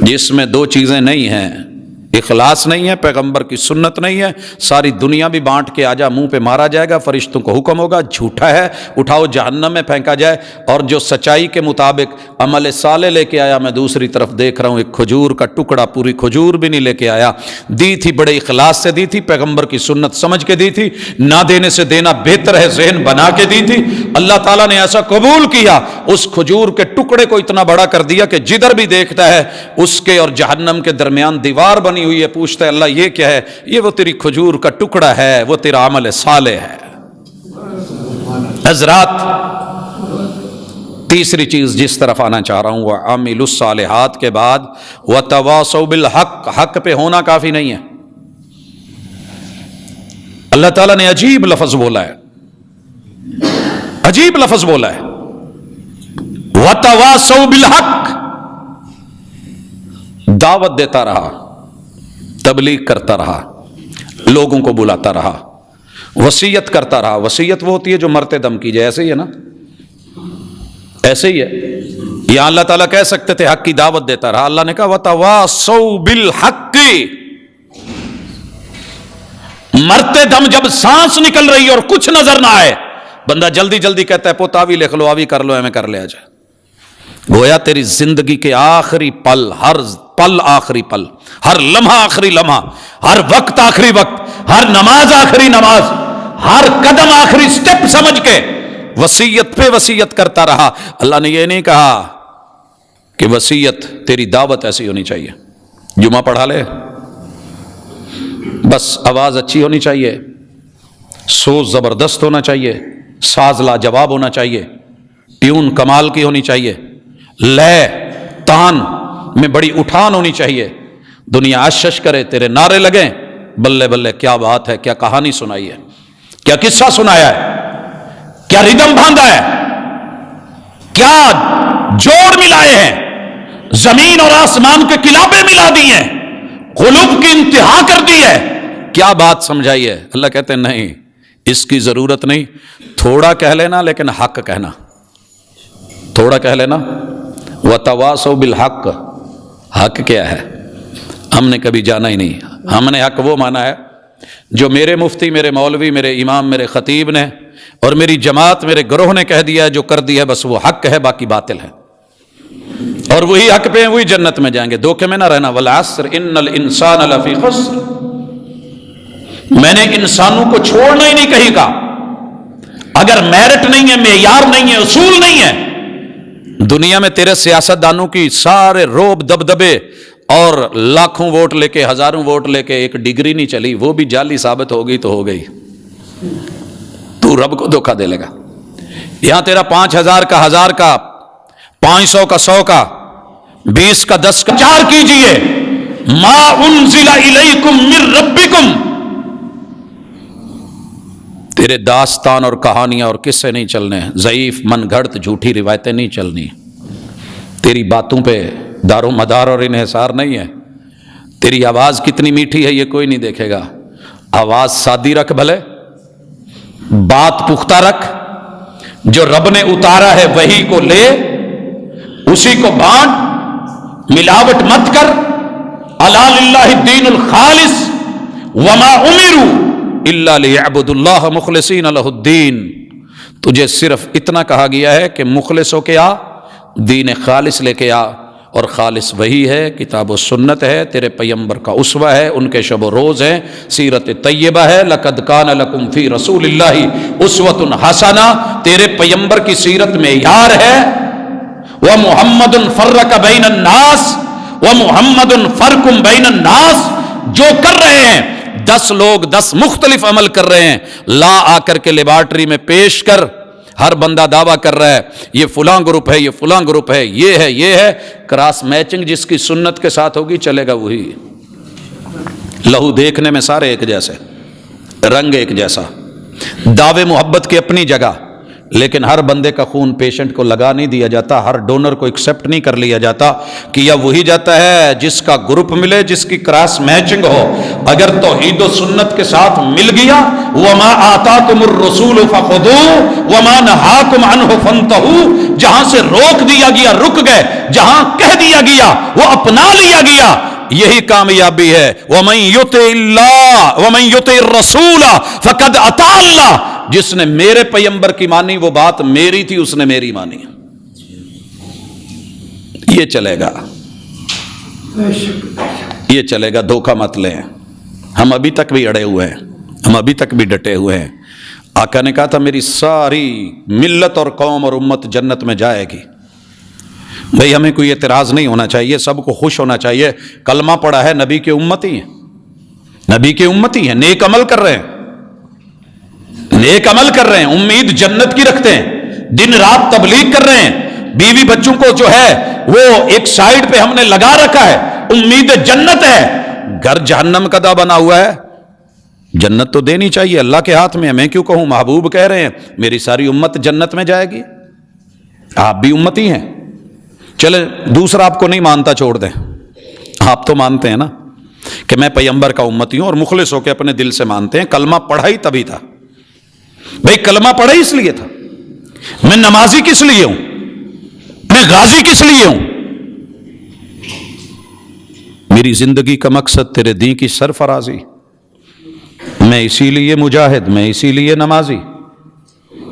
جس میں دو چیزیں نہیں ہیں، اخلاص نہیں ہے، پیغمبر کی سنت نہیں ہے، ساری دنیا بھی بانٹ کے آجا منہ پہ مارا جائے گا، فرشتوں کو حکم ہوگا جھوٹا ہے اٹھاؤ جہنم میں پھینکا جائے. اور جو سچائی کے مطابق عمل صالح لے کے آیا، میں دوسری طرف دیکھ رہا ہوں ایک کھجور کا ٹکڑا، پوری کھجور بھی نہیں لے کے آیا. دی تھی بڑے اخلاص سے دی تھی، پیغمبر کی سنت سمجھ کے دی تھی، نہ دینے سے دینا بہتر ہے ذہن بنا کے دی تھی. اللہ تعالیٰ نے ایسا قبول کیا، اس کھجور کے ٹکڑے کو اتنا بڑا کر دیا کہ جدھر بھی دیکھتا ہے اس کے اور جہنم کے درمیان دیوار بنی ہوئی ہے. پوچھتا ہے اللہ یہ کیا ہے؟ یہ وہ تیری کھجور کا ٹکڑا ہے، وہ تیرا عمل صالح ہے. حضرات تیسری چیز جس طرف آنا چاہ رہا ہوں وَعَمِلُوا الصَّالِحَاتِ کے بعد وَتَوَاصَوْا بِالْحَقِّ، حق پہ ہونا کافی نہیں ہے. اللہ تعالیٰ نے عجیب لفظ بولا ہے، عجیب لفظ بولا ہے وَتَوَاصَوْا بِالْحَقِّ. دعوت دیتا رہا، تبلیغ کرتا رہا، لوگوں کو بلاتا رہا، وصیت کرتا رہا. وصیت وہ ہوتی ہے جو مرتے دم کی جائے، ایسے ہی ہے نا، ایسے ہی ہے. یہاں اللہ تعالیٰ کہہ سکتے تھے حق کی دعوت دیتا رہا، اللہ نے کہا وَتَوَاصَوْا بِالْحَقِّ. مرتے دم جب سانس نکل رہی اور کچھ نظر نہ آئے، بندہ جلدی جلدی کہتا ہے پوتاوی لکھ لو، آوی کر لو، ایمیں کر لیا جائے. گویا تیری زندگی کے آخری پل، ہر پل آخری پل، ہر لمحہ آخری لمحہ، ہر وقت آخری وقت، ہر نماز آخری نماز، ہر قدم آخری سٹیپ سمجھ کے وصیت پہ وصیت کرتا رہا. اللہ نے یہ نہیں کہا کہ وصیت تیری دعوت ایسی ہونی چاہیے، جمعہ پڑھا لے بس، آواز اچھی ہونی چاہیے، سوز زبردست ہونا چاہیے، ساز لاجواب ہونا چاہیے، ٹیون کمال کی ہونی چاہیے، لے تان میں بڑی اٹھان ہونی چاہیے، دنیا اشش کرے، تیرے نعرے لگیں، بلے بلے کیا بات ہے، کیا کہانی سنائی ہے، کیا قصہ سنایا ہے، کیا ردم باندھا ہے، کیا جوڑ ملائے ہیں، زمین اور آسمان کے کلابے ملا دی ہیں، غلوب کی انتہا کر دی ہے، کیا بات سمجھائی ہے. اللہ کہتے ہیں نہیں، اس کی ضرورت نہیں، تھوڑا کہہ لینا لیکن حق کہنا، تھوڑا کہہ لینا. وَتَوَاصَوْا بِالْحَقِّ، حق کیا ہے ہم نے کبھی جانا ہی نہیں. ہم نے حق وہ مانا ہے جو میرے مفتی، میرے مولوی، میرے امام، میرے خطیب نے اور میری جماعت، میرے گروہ نے کہہ دیا ہے، جو کر دیا ہے بس وہ حق ہے، باقی باطل ہے. اور وہی حق پہ ہیں وہی جنت میں جائیں گے، دھوکے میں نہ رہنا. وَالْعَصْرِ إِنَّ الْإِنسَانَ لَفِي خُسْرٍ. میں نے انسانوں کو چھوڑنا ہی نہیں کہیں کا. اگر میرٹ نہیں ہے، معیار نہیں ہے، اصول نہیں ہے، دنیا میں تیرے سیاست دانوں کی سارے روب دبدبے اور لاکھوں ووٹ لے کے، ہزاروں ووٹ لے کے ایک ڈگری نہیں چلی، وہ بھی جعلی ثابت ہو گئی تو ہو گئی، تو رب کو دھوکہ دے لے گا. یہاں تیرا 5000 کا، 1000 کا، 500 کا، 100 کا، 20 کا، 10 کا چار کیجئے. ما انزل الیکم من ربکم، تیرے داستان اور کہانیاں اور قصے نہیں چلنے، ضعیف من گھڑت جھوٹی روایتیں نہیں چلنی، تیری باتوں پہ دار و مدار اور انحصار نہیں ہے، تیری آواز کتنی میٹھی ہے یہ کوئی نہیں دیکھے گا، آواز سادی رکھ بھلے، بات پختہ رکھ، جو رب نے اتارا ہے وہی کو لے، اسی کو بانٹ، ملاوٹ مت کر، الا للہ الدین الخالص وما امروا الا لیعبدوا اللہ مخلصین لہ الدین، تجھے صرف اتنا کہا گیا ہے کہ مخلص ہو کے آ، دین خالص لے کے آ، اور خالص وہی ہے، کتاب و سنت ہے، تیرے پیمبر کا اسوہ ہے، ان کے شب و روز ہیں، سیرت طیبہ ہے، لقد کان لکم فی رسول اللہ اسوۃ حسنہ، تیرے پیمبر کی سیرت معیار ہے، ومحمد فرق بین الناس ومحمد فرق بین الناس، جو کر رہے ہیں 10 لوگ 10 مختلف عمل کر رہے ہیں، لا آ کر کے لیبارٹری میں پیش کر، ہر بندہ دعویٰ کر رہا ہے یہ فلاں گروپ ہے، یہ فلاں گروپ ہے، یہ ہے، کراس میچنگ جس کی سنت کے ساتھ ہوگی چلے گا وہی، لہو دیکھنے میں سارے ایک جیسے، رنگ ایک جیسا، دعوے محبت کی اپنی جگہ، لیکن ہر بندے کا خون پیشنٹ کو لگا نہیں دیا جاتا، ہر ڈونر کو ایکسیپٹ نہیں کر لیا جاتا، کیا وہی جاتا ہے جس کا گروپ ملے، جس کی کراس میچنگ ہو، اگر توحید و سنت کے ساتھ مل گیا، وما آتاکم الرسول فخذوہ وما نہاکم عنہ فانتہوا، جہاں سے روک دیا گیا رک گئے، جہاں کہہ دیا گیا وہ اپنا لیا گیا، یہی کامیابی ہے، ومن یطع اللہ ومن یطع الرسول فقد اطاع اللہ، جس نے میرے پیمبر کی مانی وہ بات میری تھی، اس نے میری مانی، یہ چلے گا، یہ چلے گا، دھوکہ مت لیں، ہم ابھی تک بھی اڑے ہوئے ہیں، ہم ابھی تک بھی ڈٹے ہوئے ہیں، آقا نے کہا تھا میری ساری ملت اور قوم اور امت جنت میں جائے گی، بھئی ہمیں کوئی اعتراض نہیں ہونا چاہیے، سب کو خوش ہونا چاہیے، کلمہ پڑھا ہے، نبی کے امتی ہیں، نبی کے امتی ہیں، نیک عمل کر رہے ہیں، نیک عمل کر رہے ہیں، امید جنت کی رکھتے ہیں، دن رات تبلیغ کر رہے ہیں، بیوی بچوں کو جو ہے وہ ایک سائیڈ پہ ہم نے لگا رکھا ہے، امید جنت ہے، گھر جہنم کا دا بنا ہوا ہے، جنت تو دینی چاہیے، اللہ کے ہاتھ میں ہے، میں کیوں کہوں، محبوب کہہ رہے ہیں میری ساری امت جنت میں جائے گی، آپ بھی امتی ہیں، چلے دوسرا آپ کو نہیں مانتا چھوڑ دیں، آپ تو مانتے ہیں نا کہ میں پیمبر کا امتی ہوں اور مخلص ہو کے اپنے دل سے مانتے ہیں، کلمہ پڑھا ہی تبھی تھا، بھئی کلمہ پڑھا ہی اس لیے تھا، میں نمازی کس لیے ہوں، میں غازی کس لیے ہوں، میری زندگی کا مقصد تیرے دین کی سرفرازی، میں اسی لیے مجاہد، میں اسی لیے نمازی،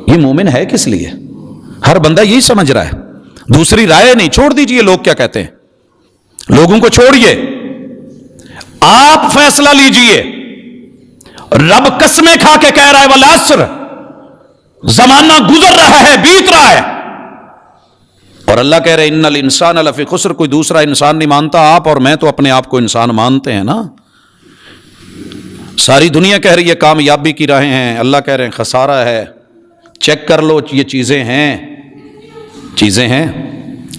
یہ مومن ہے کس لیے، ہر بندہ یہی سمجھ رہا ہے، دوسری رائے نہیں، چھوڑ دیجئے لوگ کیا کہتے ہیں، لوگوں کو چھوڑیے، آپ فیصلہ لیجئے، رب قسمیں کھا کے کہہ رہا ہے والعصر، زمانہ گزر رہا ہے، بیت رہا ہے، اور اللہ کہہ رہے ان الانسان لفی خسر، کوئی دوسرا انسان نہیں مانتا، آپ اور میں تو اپنے آپ کو انسان مانتے ہیں نا، ساری دنیا کہہ رہی ہے کامیابی کی راہیں ہیں، اللہ کہہ رہے ہیں خسارہ ہے، چیک کر لو یہ چیزیں ہیں،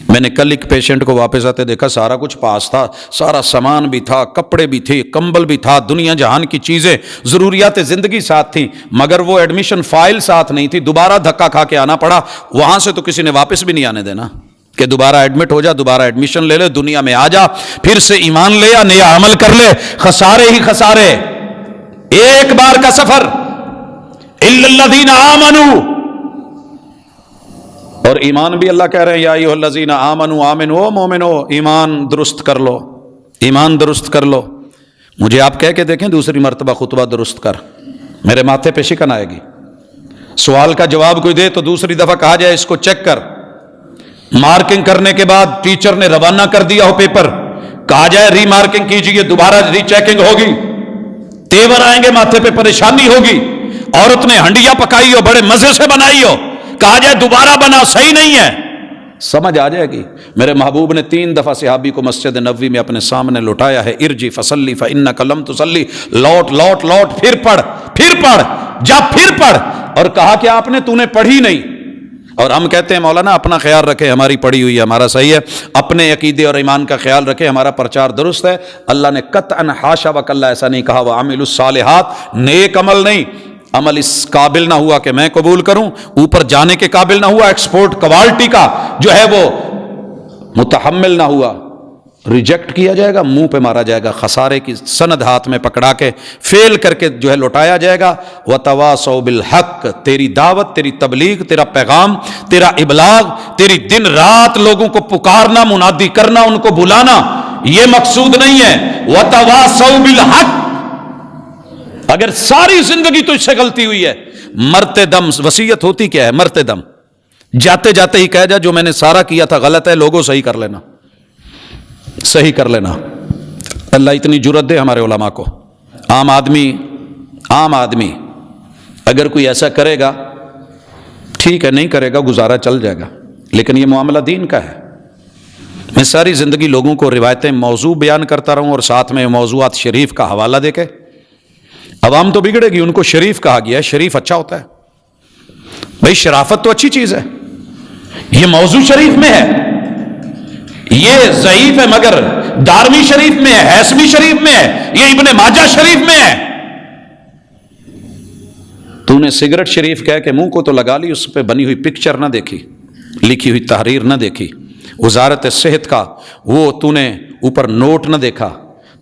میں نے کل ایک پیشنٹ کو واپس آتے دیکھا، سارا کچھ پاس تھا، سارا سامان بھی تھا، کپڑے بھی تھے، کمبل بھی تھا، دنیا جہان کی چیزیں، ضروریات زندگی ساتھ تھیں، مگر وہ ایڈمیشن فائل ساتھ نہیں تھی، دوبارہ دھکا کھا کے آنا پڑا، وہاں سے تو کسی نے واپس بھی نہیں آنے دینا کہ دوبارہ ایڈمٹ ہو جا، دوبارہ ایڈمیشن لے لے، دنیا میں آ جا، پھر سے ایمان لے آ، نیا عمل کر لے، خسارے ہی خسارے، ایک بار کا سفر، الا الذین آمنوا، اور ایمان بھی اللہ کہہ رہے ہیں یا ایھا الذین آمنوا، آمنو مومنو، ایمان درست کر لو، ایمان درست کر لو، مجھے آپ کہہ کے دیکھیں دوسری مرتبہ خطبہ درست کر، میرے ماتھے پہ شکن آئے گی، سوال کا جواب کوئی دے تو دوسری دفعہ کہا جائے اس کو چیک کر، مارکنگ کرنے کے بعد ٹیچر نے روانہ کر دیا ہو پیپر، کہا جائے ری مارکنگ کیجئے، دوبارہ ری چیکنگ ہوگی، تیور آئیں گے ماتھے پہ، پریشانی ہوگی، عورت نے ہنڈیا پکائی ہو، بڑے مزے سے بنائی ہو، کہا جائے دوبارہ بنا، صحیح نہیں ہے، سمجھ آ جائے گی۔ میرے محبوب نے 3 دفعہ صحابی کو مسجد نبوی میں اپنے سامنے لٹایا ہے، ارجی فصلی فانک لم تصلی، لوٹ لوٹ لوٹ، پھر پڑھ، جا پھر پڑھ، اور کہا کہ آپ نے، تو نے پڑھی نہیں، اور ہم کہتے ہیں مولانا اپنا خیال رکھے، ہماری پڑھی ہوئی ہے، ہمارا صحیح ہے، اپنے عقیدے اور ایمان کا خیال رکھے، ہمارا پرچار درست ہے، اللہ نے قطعاً حاشا وکلا ایسا نہیں کہا، وعملوا الصالحات، نیک عمل نہیں، عمل اس قابل نہ ہوا کہ میں قبول کروں، اوپر جانے کے قابل نہ ہوا، ایکسپورٹ کوالٹی کا جو ہے وہ متحمل نہ ہوا، ریجیکٹ کیا جائے گا، منہ پہ مارا جائے گا، خسارے کی سند ہاتھ میں پکڑا کے فیل کر کے جو ہے لوٹایا جائے گا۔ وَتَوَاصَوْا بِالْحَقِّ، تیری دعوت، تیری تبلیغ، تیرا پیغام، تیرا ابلاغ، تیری دن رات لوگوں کو پکارنا، منادی کرنا، ان کو بلانا، یہ مقصود نہیں ہے۔ وَتَوَاصَوْا بِالْحَقِّ، اگر ساری زندگی تجھ سے غلطی ہوئی ہے، مرتے دم وصیت ہوتی کیا ہے؟ مرتے دم جاتے جاتے ہی کہہ جا جو میں نے سارا کیا تھا غلط ہے، لوگوں صحیح کر لینا، صحیح کر لینا۔ اللہ اتنی جرت دے ہمارے علماء کو۔ عام آدمی اگر کوئی ایسا کرے گا ٹھیک ہے، نہیں کرے گا گزارا چل جائے گا، لیکن یہ معاملہ دین کا ہے۔ میں ساری زندگی لوگوں کو روایتیں موضوع بیان کرتا رہوں اور ساتھ میں موضوعات شریف کا حوالہ دے کے، عوام تو بگڑے گی، ان کو شریف کہا گیا ہے، شریف اچھا ہوتا ہے بھائی، شرافت تو اچھی چیز ہے، یہ موضوع شریف میں ہے، یہ ضعیف ہے مگر دارمی شریف میں ہے، حیثمی شریف میں ہے، یہ ابن ماجہ شریف میں ہے۔ تو نے سگریٹ شریف کہہ کے منہ کو تو لگا لی، اس پہ بنی ہوئی پکچر نہ دیکھی، لکھی ہوئی تحریر نہ دیکھی، وزارت صحت کا وہ تو نے اوپر نوٹ نہ دیکھا،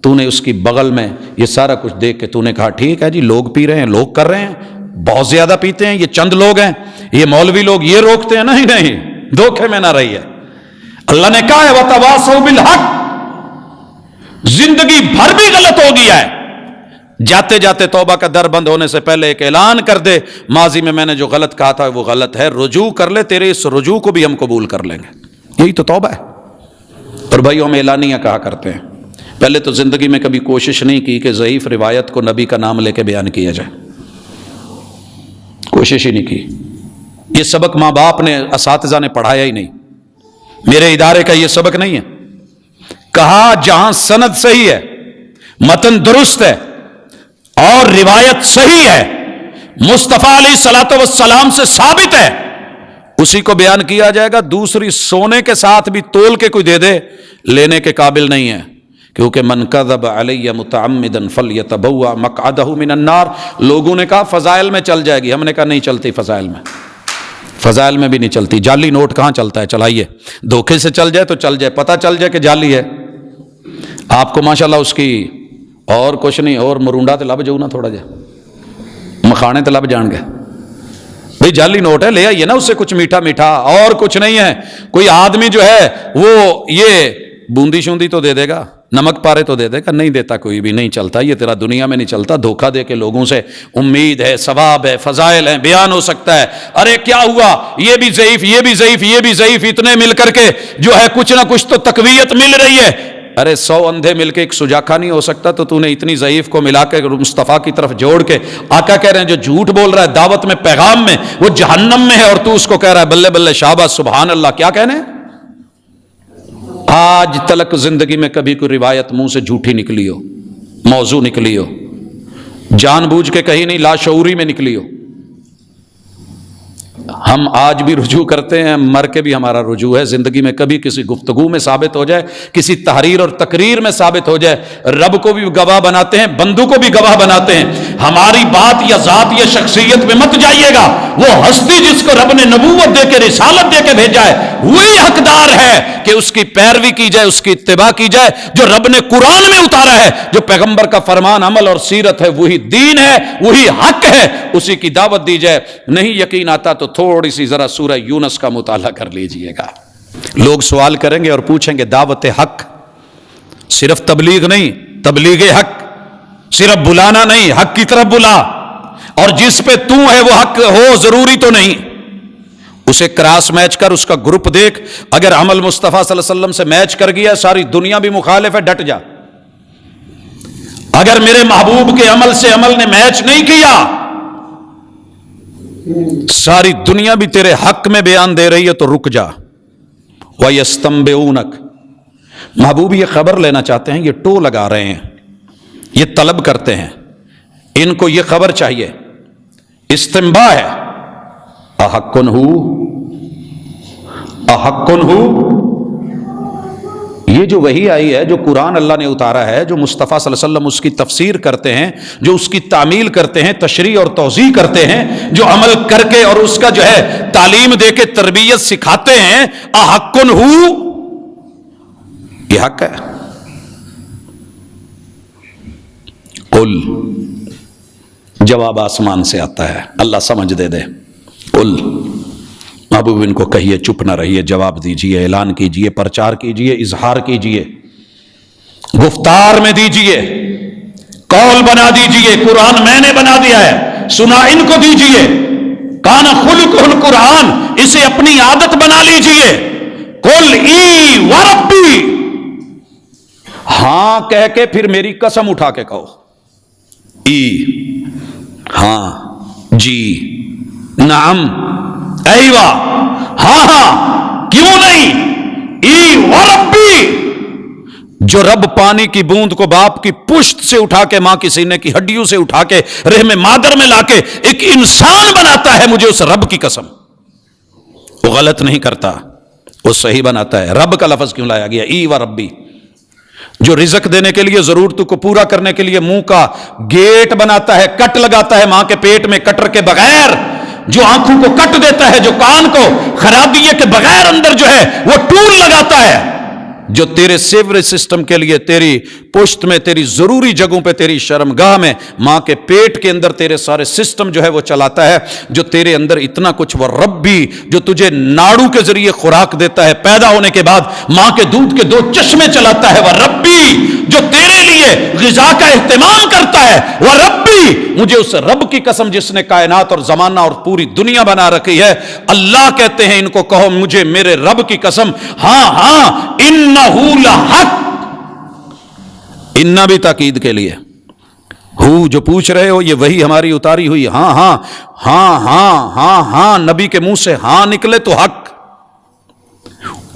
تو نے اس کی بغل میں یہ سارا کچھ دیکھ کے تو نے کہا ٹھیک ہے جی، لوگ پی رہے ہیں، لوگ کر رہے ہیں، بہت زیادہ پیتے ہیں، یہ چند لوگ ہیں، یہ مولوی لوگ یہ روکتے ہیں، نہیں، دھوکے میں نہ رہی ہے۔ اللہ نے کہا ہے وَتَوَاصَوْا بِالْحَقِّ، زندگی بھر بھی غلط ہو گیا ہے، جاتے جاتے توبہ کا در بند ہونے سے پہلے ایک اعلان کر دے، ماضی میں نے جو غلط کہا تھا وہ غلط ہے، رجوع کر لے، تیرے اس رجوع کو بھی ہم قبول کر لیں گے، یہی تو توبہ ہے۔ اور بھائی ہم اعلانیہ کہا کرتے ہیں، پہلے تو زندگی میں کبھی کوشش نہیں کی کہ ضعیف روایت کو نبی کا نام لے کے بیان کیا جائے، کوشش ہی نہیں کی۔ یہ سبق ماں باپ نے، اساتذہ نے پڑھایا ہی نہیں، میرے ادارے کا یہ سبق نہیں ہے۔ کہا جہاں سند صحیح ہے، متن درست ہے اور روایت صحیح ہے، مصطفیٰ علیہ الصلوۃ والسلام سے ثابت ہے، اسی کو بیان کیا جائے گا۔ دوسری سونے کے ساتھ بھی تول کے کوئی دے دے، لینے کے قابل نہیں ہے، کیونکہ من کذب علی متعمدا فلیتبوأ مقعدہ من النار۔ لوگوں نے کہا فضائل میں چل جائے گی، ہم نے کہا نہیں چلتی، فضائل میں بھی نہیں چلتی۔ جعلی نوٹ کہاں چلتا ہے؟ چلائیے، دھوکے سے چل جائے تو چل جائے، پتہ چل جائے کہ جعلی ہے، آپ کو ماشاءاللہ اس کی اور کچھ نہیں، اور مرونڈا تے لب جاؤ نا، تھوڑا جا مکھانے تے لب جان گے بھئی، جعلی نوٹ ہے، لے آئیے نا اس سے کچھ میٹھا میٹھا، اور کچھ نہیں ہے۔ کوئی آدمی جو ہے وہ یہ بوندی شوندی تو دے دے گا، نمک پارے تو دے دے گا، نہیں دیتا کوئی بھی، نہیں چلتا، یہ تیرا دنیا میں نہیں چلتا۔ دھوکہ دے کے لوگوں سے امید ہے، ثواب ہے، فضائل ہیں، بیان ہو سکتا ہے، ارے کیا ہوا، یہ بھی ضعیف، یہ بھی ضعیف، یہ بھی ضعیف، اتنے مل کر کے جو ہے کچھ نہ کچھ تو تقویت مل رہی ہے۔ ارے 100 اندھے مل کے ایک سجاکھا نہیں ہو سکتا، تو نے اتنی ضعیف کو ملا کے مصطفیٰ کی طرف جوڑ کے، آقا کہہ رہے ہیں جو جھوٹ بول رہا ہے دعوت میں، پیغام میں، وہ جہنم میں ہے، اور تو اس کو کہہ رہا ہے بلے بلے شاباش سبحان اللہ۔ کیا کہنے؟ آج تلک زندگی میں کبھی کوئی روایت منہ سے جھوٹی نکلی ہو، موضوع نکلی ہو، جان بوجھ کے کہیں نہیں، لاشعوری میں نکلی ہو؟ ہم آج بھی رجوع کرتے ہیں، مر کے بھی ہمارا رجوع ہے۔ زندگی میں کبھی کسی گفتگو میں ثابت ہو جائے، کسی تحریر اور تقریر میں ثابت ہو جائے، رب کو بھی گواہ بناتے ہیں، بندوں کو بھی گواہ بناتے ہیں۔ ہماری بات یا ذات یا شخصیت میں مت جائیے گا، وہ ہستی جس کو رب نے نبوت دے کے، رسالت دے کے بھیجا ہے، وہی حقدار ہے کہ اس کی پیروی کی جائے، اس کی اتباع کی جائے۔ جو رب نے قرآن میں اتارا ہے، جو پیغمبر کا فرمان عمل اور سیرت ہے، وہی دین ہے، وہی حق ہے، اسی کی دعوت دی جائے۔ نہیں یقین آتا تو تھوڑی سی ذرا سورہ یونس کا مطالعہ کر لیجئے گا۔ لوگ سوال کریں گے اور پوچھیں گے دعوت حق صرف تبلیغ نہیں، تبلیغ حق صرف بلانا نہیں، حق کی طرف بلا، اور جس پہ تو ہے وہ حق ہو ضروری تو نہیں، اسے کراس میچ کر، اس کا گروپ دیکھ، اگر عمل مصطفیٰ صلی اللہ علیہ وسلم سے میچ کر گیا، ساری دنیا بھی مخالف ہے، ڈٹ جا۔ اگر میرے محبوب کے عمل سے عمل نے میچ نہیں کیا، ساری دنیا بھی تیرے حق میں بیان دے رہی ہے تو رک جا۔ وَيَسْتَنبِئُونَكَ، محبوب یہ خبر لینا چاہتے ہیں، یہ ٹو لگا رہے ہیں، یہ طلب کرتے ہیں، ان کو یہ خبر چاہیے، استنباء ہے۔ احقن ہو، احقن ہو، یہ جو وحی آئی ہے، جو قرآن اللہ نے اتارا ہے، جو مصطفیٰ صلی اللہ علیہ وسلم اس کی تفسیر کرتے ہیں، جو اس کی تعمیل کرتے ہیں، تشریح اور توضیح کرتے ہیں، جو عمل کر کے اور اس کا جو ہے تعلیم دے کے تربیت سکھاتے ہیں، احقن ہو، یہ حق ہے. قل، جواب آسمان سے آتا ہے، اللہ سمجھ دے. قل، محبوب ان کو کہیے چپ نہ رہیے، جواب دیجئے، اعلان کیجئے، پرچار کیجئے، اظہار کیجئے، گفتار میں دیجئے، قول بنا دیجئے. قرآن میں نے بنا دیا ہے، سنا ان کو دیجئے. کان خلقہ القرآن، اسے اپنی عادت بنا لیجئے. قل ای وربی، ہاں کہہ کے پھر میری قسم اٹھا کے کہو. ای، ہاں، جی، نعم، ایوہ، ہاں ہاں، کیوں نہیں. ای وربی، جو رب پانی کی بوند کو باپ کی پشت سے اٹھا کے، ماں کی سینے کی ہڈیوں سے اٹھا کے رحم مادر میں لا کے ایک انسان بناتا ہے، مجھے اس رب کی قسم، وہ غلط نہیں کرتا، وہ صحیح بناتا ہے. رب کا لفظ کیوں لایا گیا؟ ای وربی. جو رزق دینے کے لیے، ضرورتوں کو پورا کرنے کے لیے منہ کا گیٹ بناتا ہے، کٹ لگاتا ہے ماں کے پیٹ میں کٹر کے بغیر، جو آنکھوں کو کٹ دیتا ہے، جو کان کو خرابیے کے بغیر اندر جو ہے وہ ٹول لگاتا ہے، جو تیرے سیوریج سسٹم کے لیے تیری پشت میں، تیری ضروری جگہوں پہ، تیری شرمگاہ میں، ماں کے پیٹ کے اندر تیرے سارے سسٹم جو ہے وہ چلاتا ہے، جو تیرے اندر اتنا کچھ، وہ ربی، جو تجھے ناڑو کے ذریعے خوراک دیتا ہے، پیدا ہونے کے بعد ماں کے دودھ کے 2 چشمے چلاتا ہے، وہ ربی، جو تیرے لیے غذا کا اہتمام کرتا ہے، وہ ربی. مجھے اس رب کی قسم جس نے کائنات اور زمانہ اور پوری دنیا بنا رکھی ہے. اللہ کہتے ہیں ان کو کہو مجھے میرے رب کی قسم، ہاں ہاں، انہو لحق، انہ بھی تاکید کے لیے، ہو جو پوچھ رہے ہو یہ وہی ہماری اتاری ہوئی، ہاں ہاں ہاں ہاں ہاں ہاں، نبی کے منہ سے ہاں نکلے تو حق،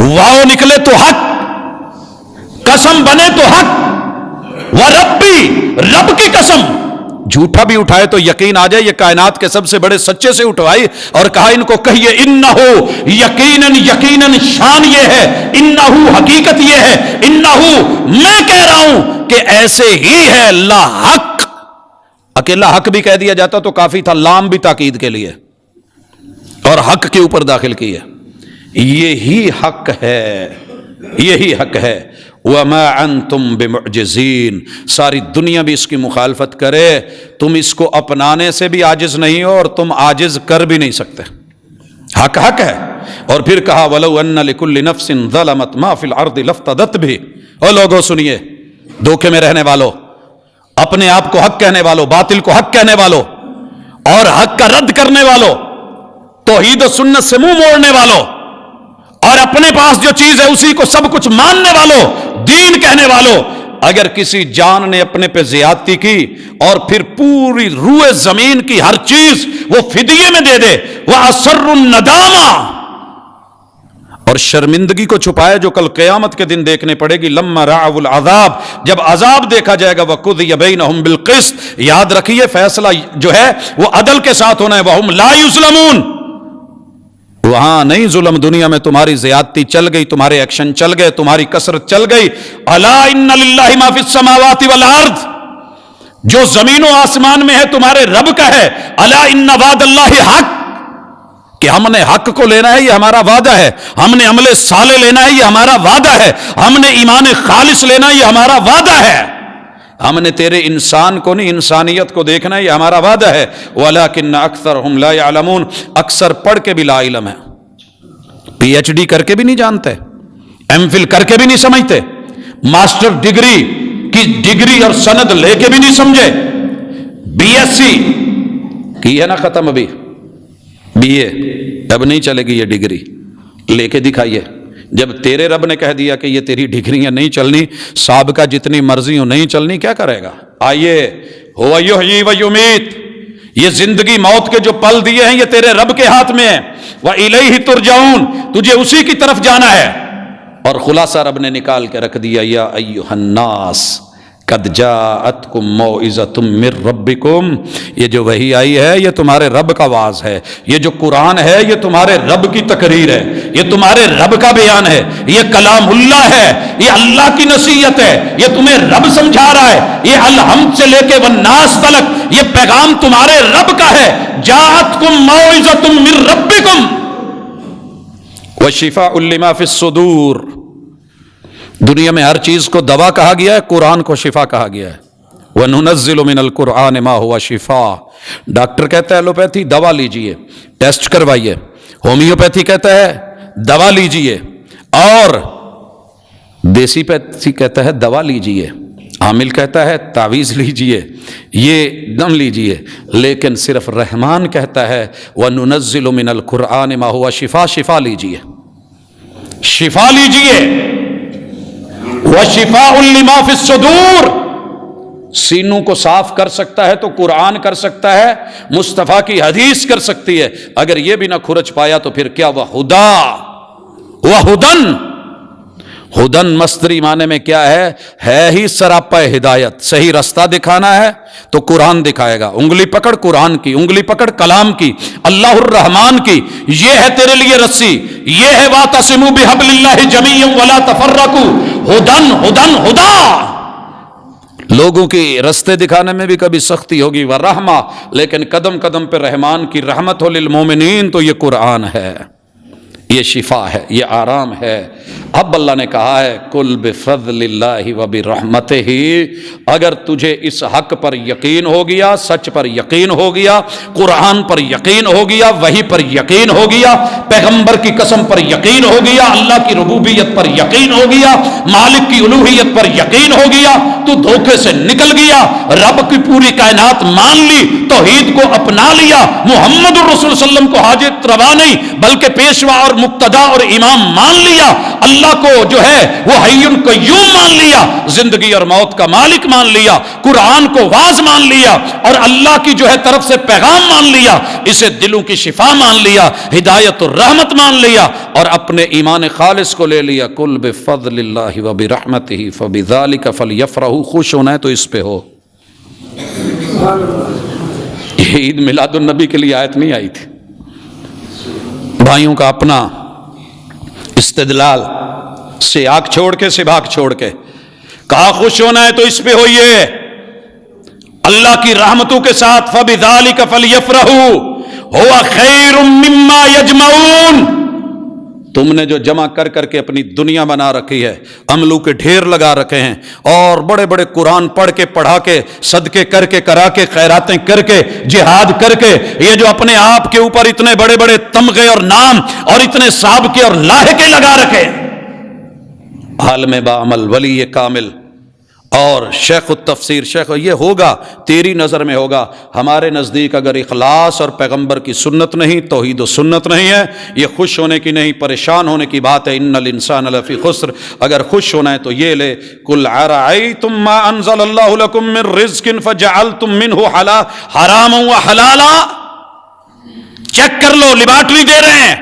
واو نکلے تو حق، قسم بنے تو حق. وربی، رب کی قسم. جھوٹا بھی اٹھائے تو یقین آ جائے یہ کائنات کے سب سے بڑے سچے سے اٹھوائی، اور کہا ان کو کہیے انہو، یقیناً یقیناً شان یہ ہے، انہو حقیقت یہ ہے، انہو میں کہہ رہا ہوں کہ ایسے ہی ہے اللہ حق. اکیلا حق بھی کہہ دیا جاتا تو کافی تھا، لام بھی تاکید کے لیے اور حق کے اوپر داخل کی ہے. یہی حق ہے، یہی حق ہے. وَمَا أَنْتُمْ بِمُعْجِزِينَ، ساری دنیا بھی اس کی مخالفت کرے، تم اس کو اپنانے سے بھی عاجز نہیں ہو اور تم عاجز کر بھی نہیں سکتے. حق حق ہے. اور پھر کہا وَلَوْ أَنَّ لِكُلِّ نَفْسٍ ظَلَمَتْ مَا فِي الْأَرْضِ لَافْتَدَتْ بِهِ. او لوگوں سنیے، دھوکے میں رہنے والوں، اپنے آپ کو حق کہنے والوں، باطل کو حق کہنے والوں، اور حق کا رد کرنے والوں، توحید و سنت سے منہ موڑنے والوں، اور اپنے پاس جو چیز ہے اسی کو سب کچھ ماننے والوں، دین کہنے والوں، اگر کسی جان نے اپنے پہ زیادتی کی اور پھر پوری روئے زمین کی ہر چیز وہ فدیے میں دے دے، وَأَسَرُّ النَّدَامَةَ، اور شرمندگی کو چھپائے جو کل قیامت کے دن دیکھنے پڑے گی، لَمَّا رَأَوُا الْعَذَابَ، جب عذاب دیکھا جائے گا، وَقُضِيَ بَيْنَهُمْ بِالْقِسْطِ، یاد رکھیے فیصلہ جو ہے وہ عدل کے ساتھ ہونا ہے، وَهُمْ لَا يُظْلَمُونَ، وہاں نہیں ظلم. دنیا میں تمہاری زیادتی چل گئی، تمہارے ایکشن چل گئے، تمہاری کثرت چل گئی. الا ان للہ ما فی السماوات والارض، جو زمین و آسمان میں ہے تمہارے رب کا ہے. الا ان وعد اللہ حق، کہ ہم نے حق کو لینا ہے یہ ہمارا وعدہ ہے، ہم نے عمل صالح لینا ہے یہ ہمارا وعدہ ہے، ہم نے ایمان خالص لینا ہے یہ ہمارا وعدہ ہے، ہم نے تیرے انسان کو نہیں انسانیت کو دیکھنا ہے یہ ہمارا وعدہ ہے. وَلَٰكِنَّ أَكْثَرَهُمْ لَا يَعْلَمُونَ، اکثر پڑھ کے بھی لا علم ہے، پی ایچ ڈی کر کے بھی نہیں جانتے، ایم فل کر کے بھی نہیں سمجھتے، ماسٹر ڈگری کی ڈگری اور سند لے کے بھی نہیں سمجھے، بی ایس سی کی ہے نا ختم، ابھی بی اے، اب نہیں چلے گی یہ ڈگری، لے کے دکھائیے. جب تیرے رب نے کہہ دیا کہ یہ تیری ڈگریاں نہیں چلنی، سابقہ جتنی مرضی ہو نہیں چلنی، کیا کرے گا؟ آئیے، هو یحیی و یمیت، یہ زندگی موت کے جو پل دیے ہیں یہ تیرے رب کے ہاتھ میں ہے. وَإِلَيْهِ تُرْجَعُونَ، تجھے اسی کی طرف جانا ہے. اور خلاصہ رب نے نکال کے رکھ دیا، یا ایھا الناس، قد جاءتکم موعظۃ من ربکم، یہ جو وحی آئی ہے یہ تمہارے رب کا واعظ ہے، یہ جو قرآن ہے یہ تمہارے رب کی تقریر ہے، یہ تمہارے رب کا بیان ہے، یہ کلام اللہ ہے، یہ اللہ کی نصیحت ہے، یہ تمہیں رب سمجھا رہا ہے، یہ الحمد سے لے کے والناس تلک یہ پیغام تمہارے رب کا ہے۔ جاءتکم موعظۃ من ربکم وشفاء لما فی الصدور، دنیا میں ہر چیز کو دوا کہا گیا ہے، قرآن کو شفا کہا گیا ہے۔ وَنُنَزِّلُ مِنَ الْقُرْآنِ مَا هُوَ شِفَاء، ڈاکٹر کہتا ہے ایلوپیتھی دوا لیجئے، ٹیسٹ کروائیے، ہومیوپیتھی کہتا ہے دوا لیجئے، اور دیسی پیتھی کہتا ہے دوا لیجئے، عامل کہتا ہے تعویذ لیجئے، یہ دم لیجئے، لیکن صرف رحمان کہتا ہے وَنُنَزِّلُ مِنَ الْقُرْآنِ مَا هُوَ شِفَاء، شفا لیجئے، شفا لیجئے۔ وَشِفَاءٌ لِمَا فِي الصُّدُورِ، سینوں کو صاف کر سکتا ہے تو قرآن کر سکتا ہے، مصطفیٰ کی حدیث کر سکتی ہے، اگر یہ بھی نہ کھرچ پایا تو پھر کیا وَہُدًا، وَہُدًا، ہدن مصدری معنی میں کیا ہے ہی سراپا ہدایت، صحیح رستہ دکھانا ہے تو قرآن دکھائے گا، انگلی پکڑ قرآن کی، انگلی پکڑ کلام کی، اللہ الرحمن کی، یہ ہے تیرے لیے رسی، یہ ہے وَاعْتَصِمُوا بِحَبْلِ اللَّهِ جَمِيعًا وَلَا تَفَرَّقُوا، ہدن ہدن ہدا۔ لوگوں کی رستے دکھانے میں بھی کبھی سختی ہوگی ورحمہ، لیکن قدم قدم پہ رحمان کی رحمت ہو للمومنین، تو یہ قرآن ہے، یہ شفا ہے، یہ آرام ہے۔ اب اللہ نے کہا ہے قُلْ بِفَضْلِ اللَّهِ وَبِرَحْمَتِهِ، اگر تجھے اس حق پر یقین ہو گیا، سچ پر یقین ہو گیا، قرآن پر یقین ہو گیا، وحی پر یقین ہو گیا، پیغمبر کی قسم پر یقین ہو گیا، اللہ کی ربوبیت پر یقین ہو گیا، مالک کی الوہیت پر یقین ہو گیا، تو دھوکے سے نکل گیا، رب کی پوری کائنات مان لی، توحید کو اپنا لیا، محمد الرسول صلی اللہ علیہ وسلم کو حاجت روا نہیں بلکہ پیشوا اور مقتدا اور امام مان لیا، اللہ کو جو ہے وہ حی قیوم مان لیا، زندگی اور موت کا مالک مان لیا، قرآن کو واعظ مان لیا، اور اللہ کی جو ہے طرف سے پیغام مان لیا، اسے دلوں کی شفا مان لیا، ہدایت اور رحمت مان لیا، اور اپنے ایمان خالص کو لے لیا۔ قُلْ بِفَضْلِ اللَّهِ وَبِرَحْمَتِهِ فَبِذَلِكَ فَلْيَفْرَحُوا، خوش ہونا ہے تو اس پہ ہو۔ یہ عید میلاد النبی کے لیے آیت نہیں آئی تھی، بھائیوں کا اپنا استدلال سے آنکھ چھوڑ کے سباق چھوڑ کے کہا خوش ہونا ہے تو اس پہ ہوئیے، اللہ کی رحمتوں کے ساتھ فَبِذَلِكَ فَلْيَفْرَحُوا هُوَ خَيْرٌ مِّمَّا يَجْمَعُونَ، تم نے جو جمع کر کر کے اپنی دنیا بنا رکھی ہے، عملوں کے ڈھیر لگا رکھے ہیں، اور بڑے بڑے قرآن پڑھ کے پڑھا کے صدقے کر کے کرا کے خیراتیں کر کے جہاد کر کے، یہ جو اپنے آپ کے اوپر اتنے بڑے بڑے تمغے اور نام اور اتنے سابقے اور لاحقے لگا رکھے، عالم بعمل ولی کامل اور شیخ التفسیر، شیخ یہ ہوگا تیری نظر میں ہوگا، ہمارے نزدیک اگر اخلاص اور پیغمبر کی سنت نہیں، توحید و سنت نہیں ہے، یہ خوش ہونے کی نہیں پریشان ہونے کی بات ہے۔ ان الانسان لفی خسر، اگر خوش ہونا ہے تو یہ لے قل ارأیتم ما انزل اللہ لکم من رزق فجعلتم منہ حراما وحلالا، چیک کر لو، لیبارٹری دے رہے ہیں،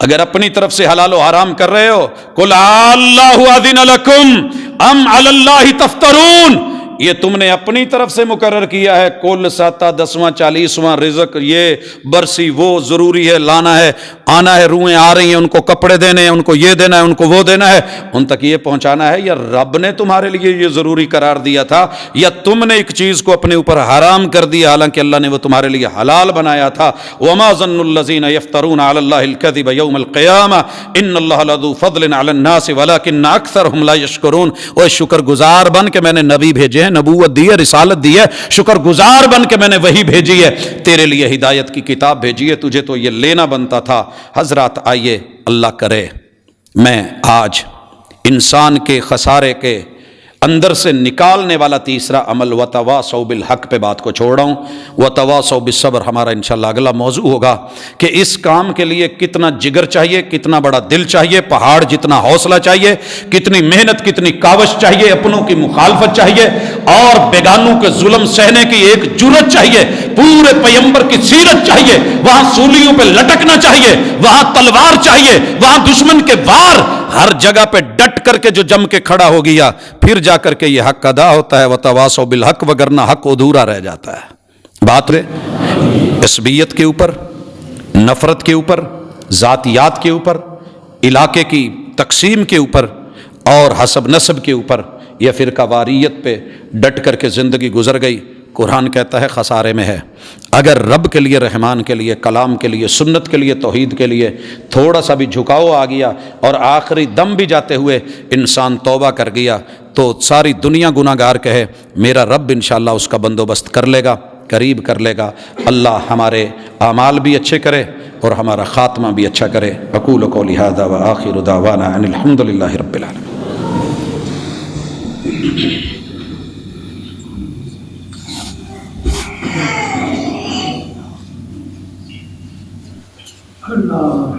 اگر اپنی طرف سے حلال و حرام کر رہے ہو، قل اللہ اذن لکم ام علی اللہ تفترون، یہ تم نے اپنی طرف سے مقرر کیا ہے، کل 7 10واں 40واں رزق، یہ برسی وہ ضروری ہے، لانا ہے، آنا ہے، روحیں آ رہی ہیں، ان کو کپڑے دینے ہیں، ان کو یہ دینا ہے، ان کو وہ دینا ہے، ان تک یہ پہنچانا ہے، یا رب نے تمہارے لیے یہ ضروری قرار دیا تھا، یا تم نے ایک چیز کو اپنے اوپر حرام کر دیا حالانکہ اللہ نے وہ تمہارے لیے حلال بنایا تھا۔ وما ظن الذین یفترون علی اللہ الکذب یوم القیامہ ان اللہ لذو فضل علی الناس ولکن اکثرهم لا یشکرون، وہ شکر گزار بن کے میں نے نبی بھیجے، نبوت دی ہے، رسالت دی ہے، شکر گزار بن کے میں نے وہی بھیجی ہے، تیرے لیے ہدایت کی کتاب بھیجی ہے، تجھے تو یہ لینا بنتا تھا۔ حضرات آئیے اللہ کرے میں آج انسان کے خسارے کے اندر سے نکالنے والا تیسرا عمل وتواصوا بالحق پہ بات کو چھوڑ رہا ہوں۔ وتواصوا بالصبر ہمارا انشاءاللہ اگلا موضوع ہوگا کہ اس کام کے لیے کتنا جگر چاہیے، کتنا بڑا دل چاہیے، پہاڑ جتنا حوصلہ چاہیے، کتنی محنت، کتنی کاوش چاہیے، اپنوں کی مخالفت چاہیے، اور بیگانوں کے ظلم سہنے کی ایک جرأت چاہیے، پورے پیغمبر کی سیرت چاہیے، وہاں سولیوں پہ لٹکنا چاہیے، وہاں تلوار چاہیے، وہاں دشمن کے وار، ہر جگہ پہ ڈٹ کر کے جو جم کے کھڑا ہو گیا پھر جا کر کے یہ حق ادا ہوتا ہے، وتواصوا بالحق، وگرنہ حق ادھورا رہ جاتا ہے۔ بات عصبیت کے اوپر، نفرت کے اوپر، ذاتیات کے اوپر، علاقے کی تقسیم کے اوپر اور حسب نسب کے اوپر یا فرقہ واریت پہ ڈٹ کر کے زندگی گزر گئی، قرآن کہتا ہے خسارے میں ہے۔ اگر رب کے لیے، رحمان کے لیے، کلام کے لیے، سنت کے لیے، توحید کے لیے تھوڑا سا بھی جھکاؤ آ گیا اور آخری دم بھی جاتے ہوئے انسان توبہ کر گیا تو ساری دنیا گناہ گار کہے، میرا رب انشاءاللہ اس کا بندوبست کر لے گا، قریب کر لے گا۔ اللہ ہمارے اعمال بھی اچھے کرے اور ہمارا خاتمہ بھی اچھا کرے۔ اقول قولی ھذا وآخر دعوانا ان الحمد للہ رب العالمین۔ اللہ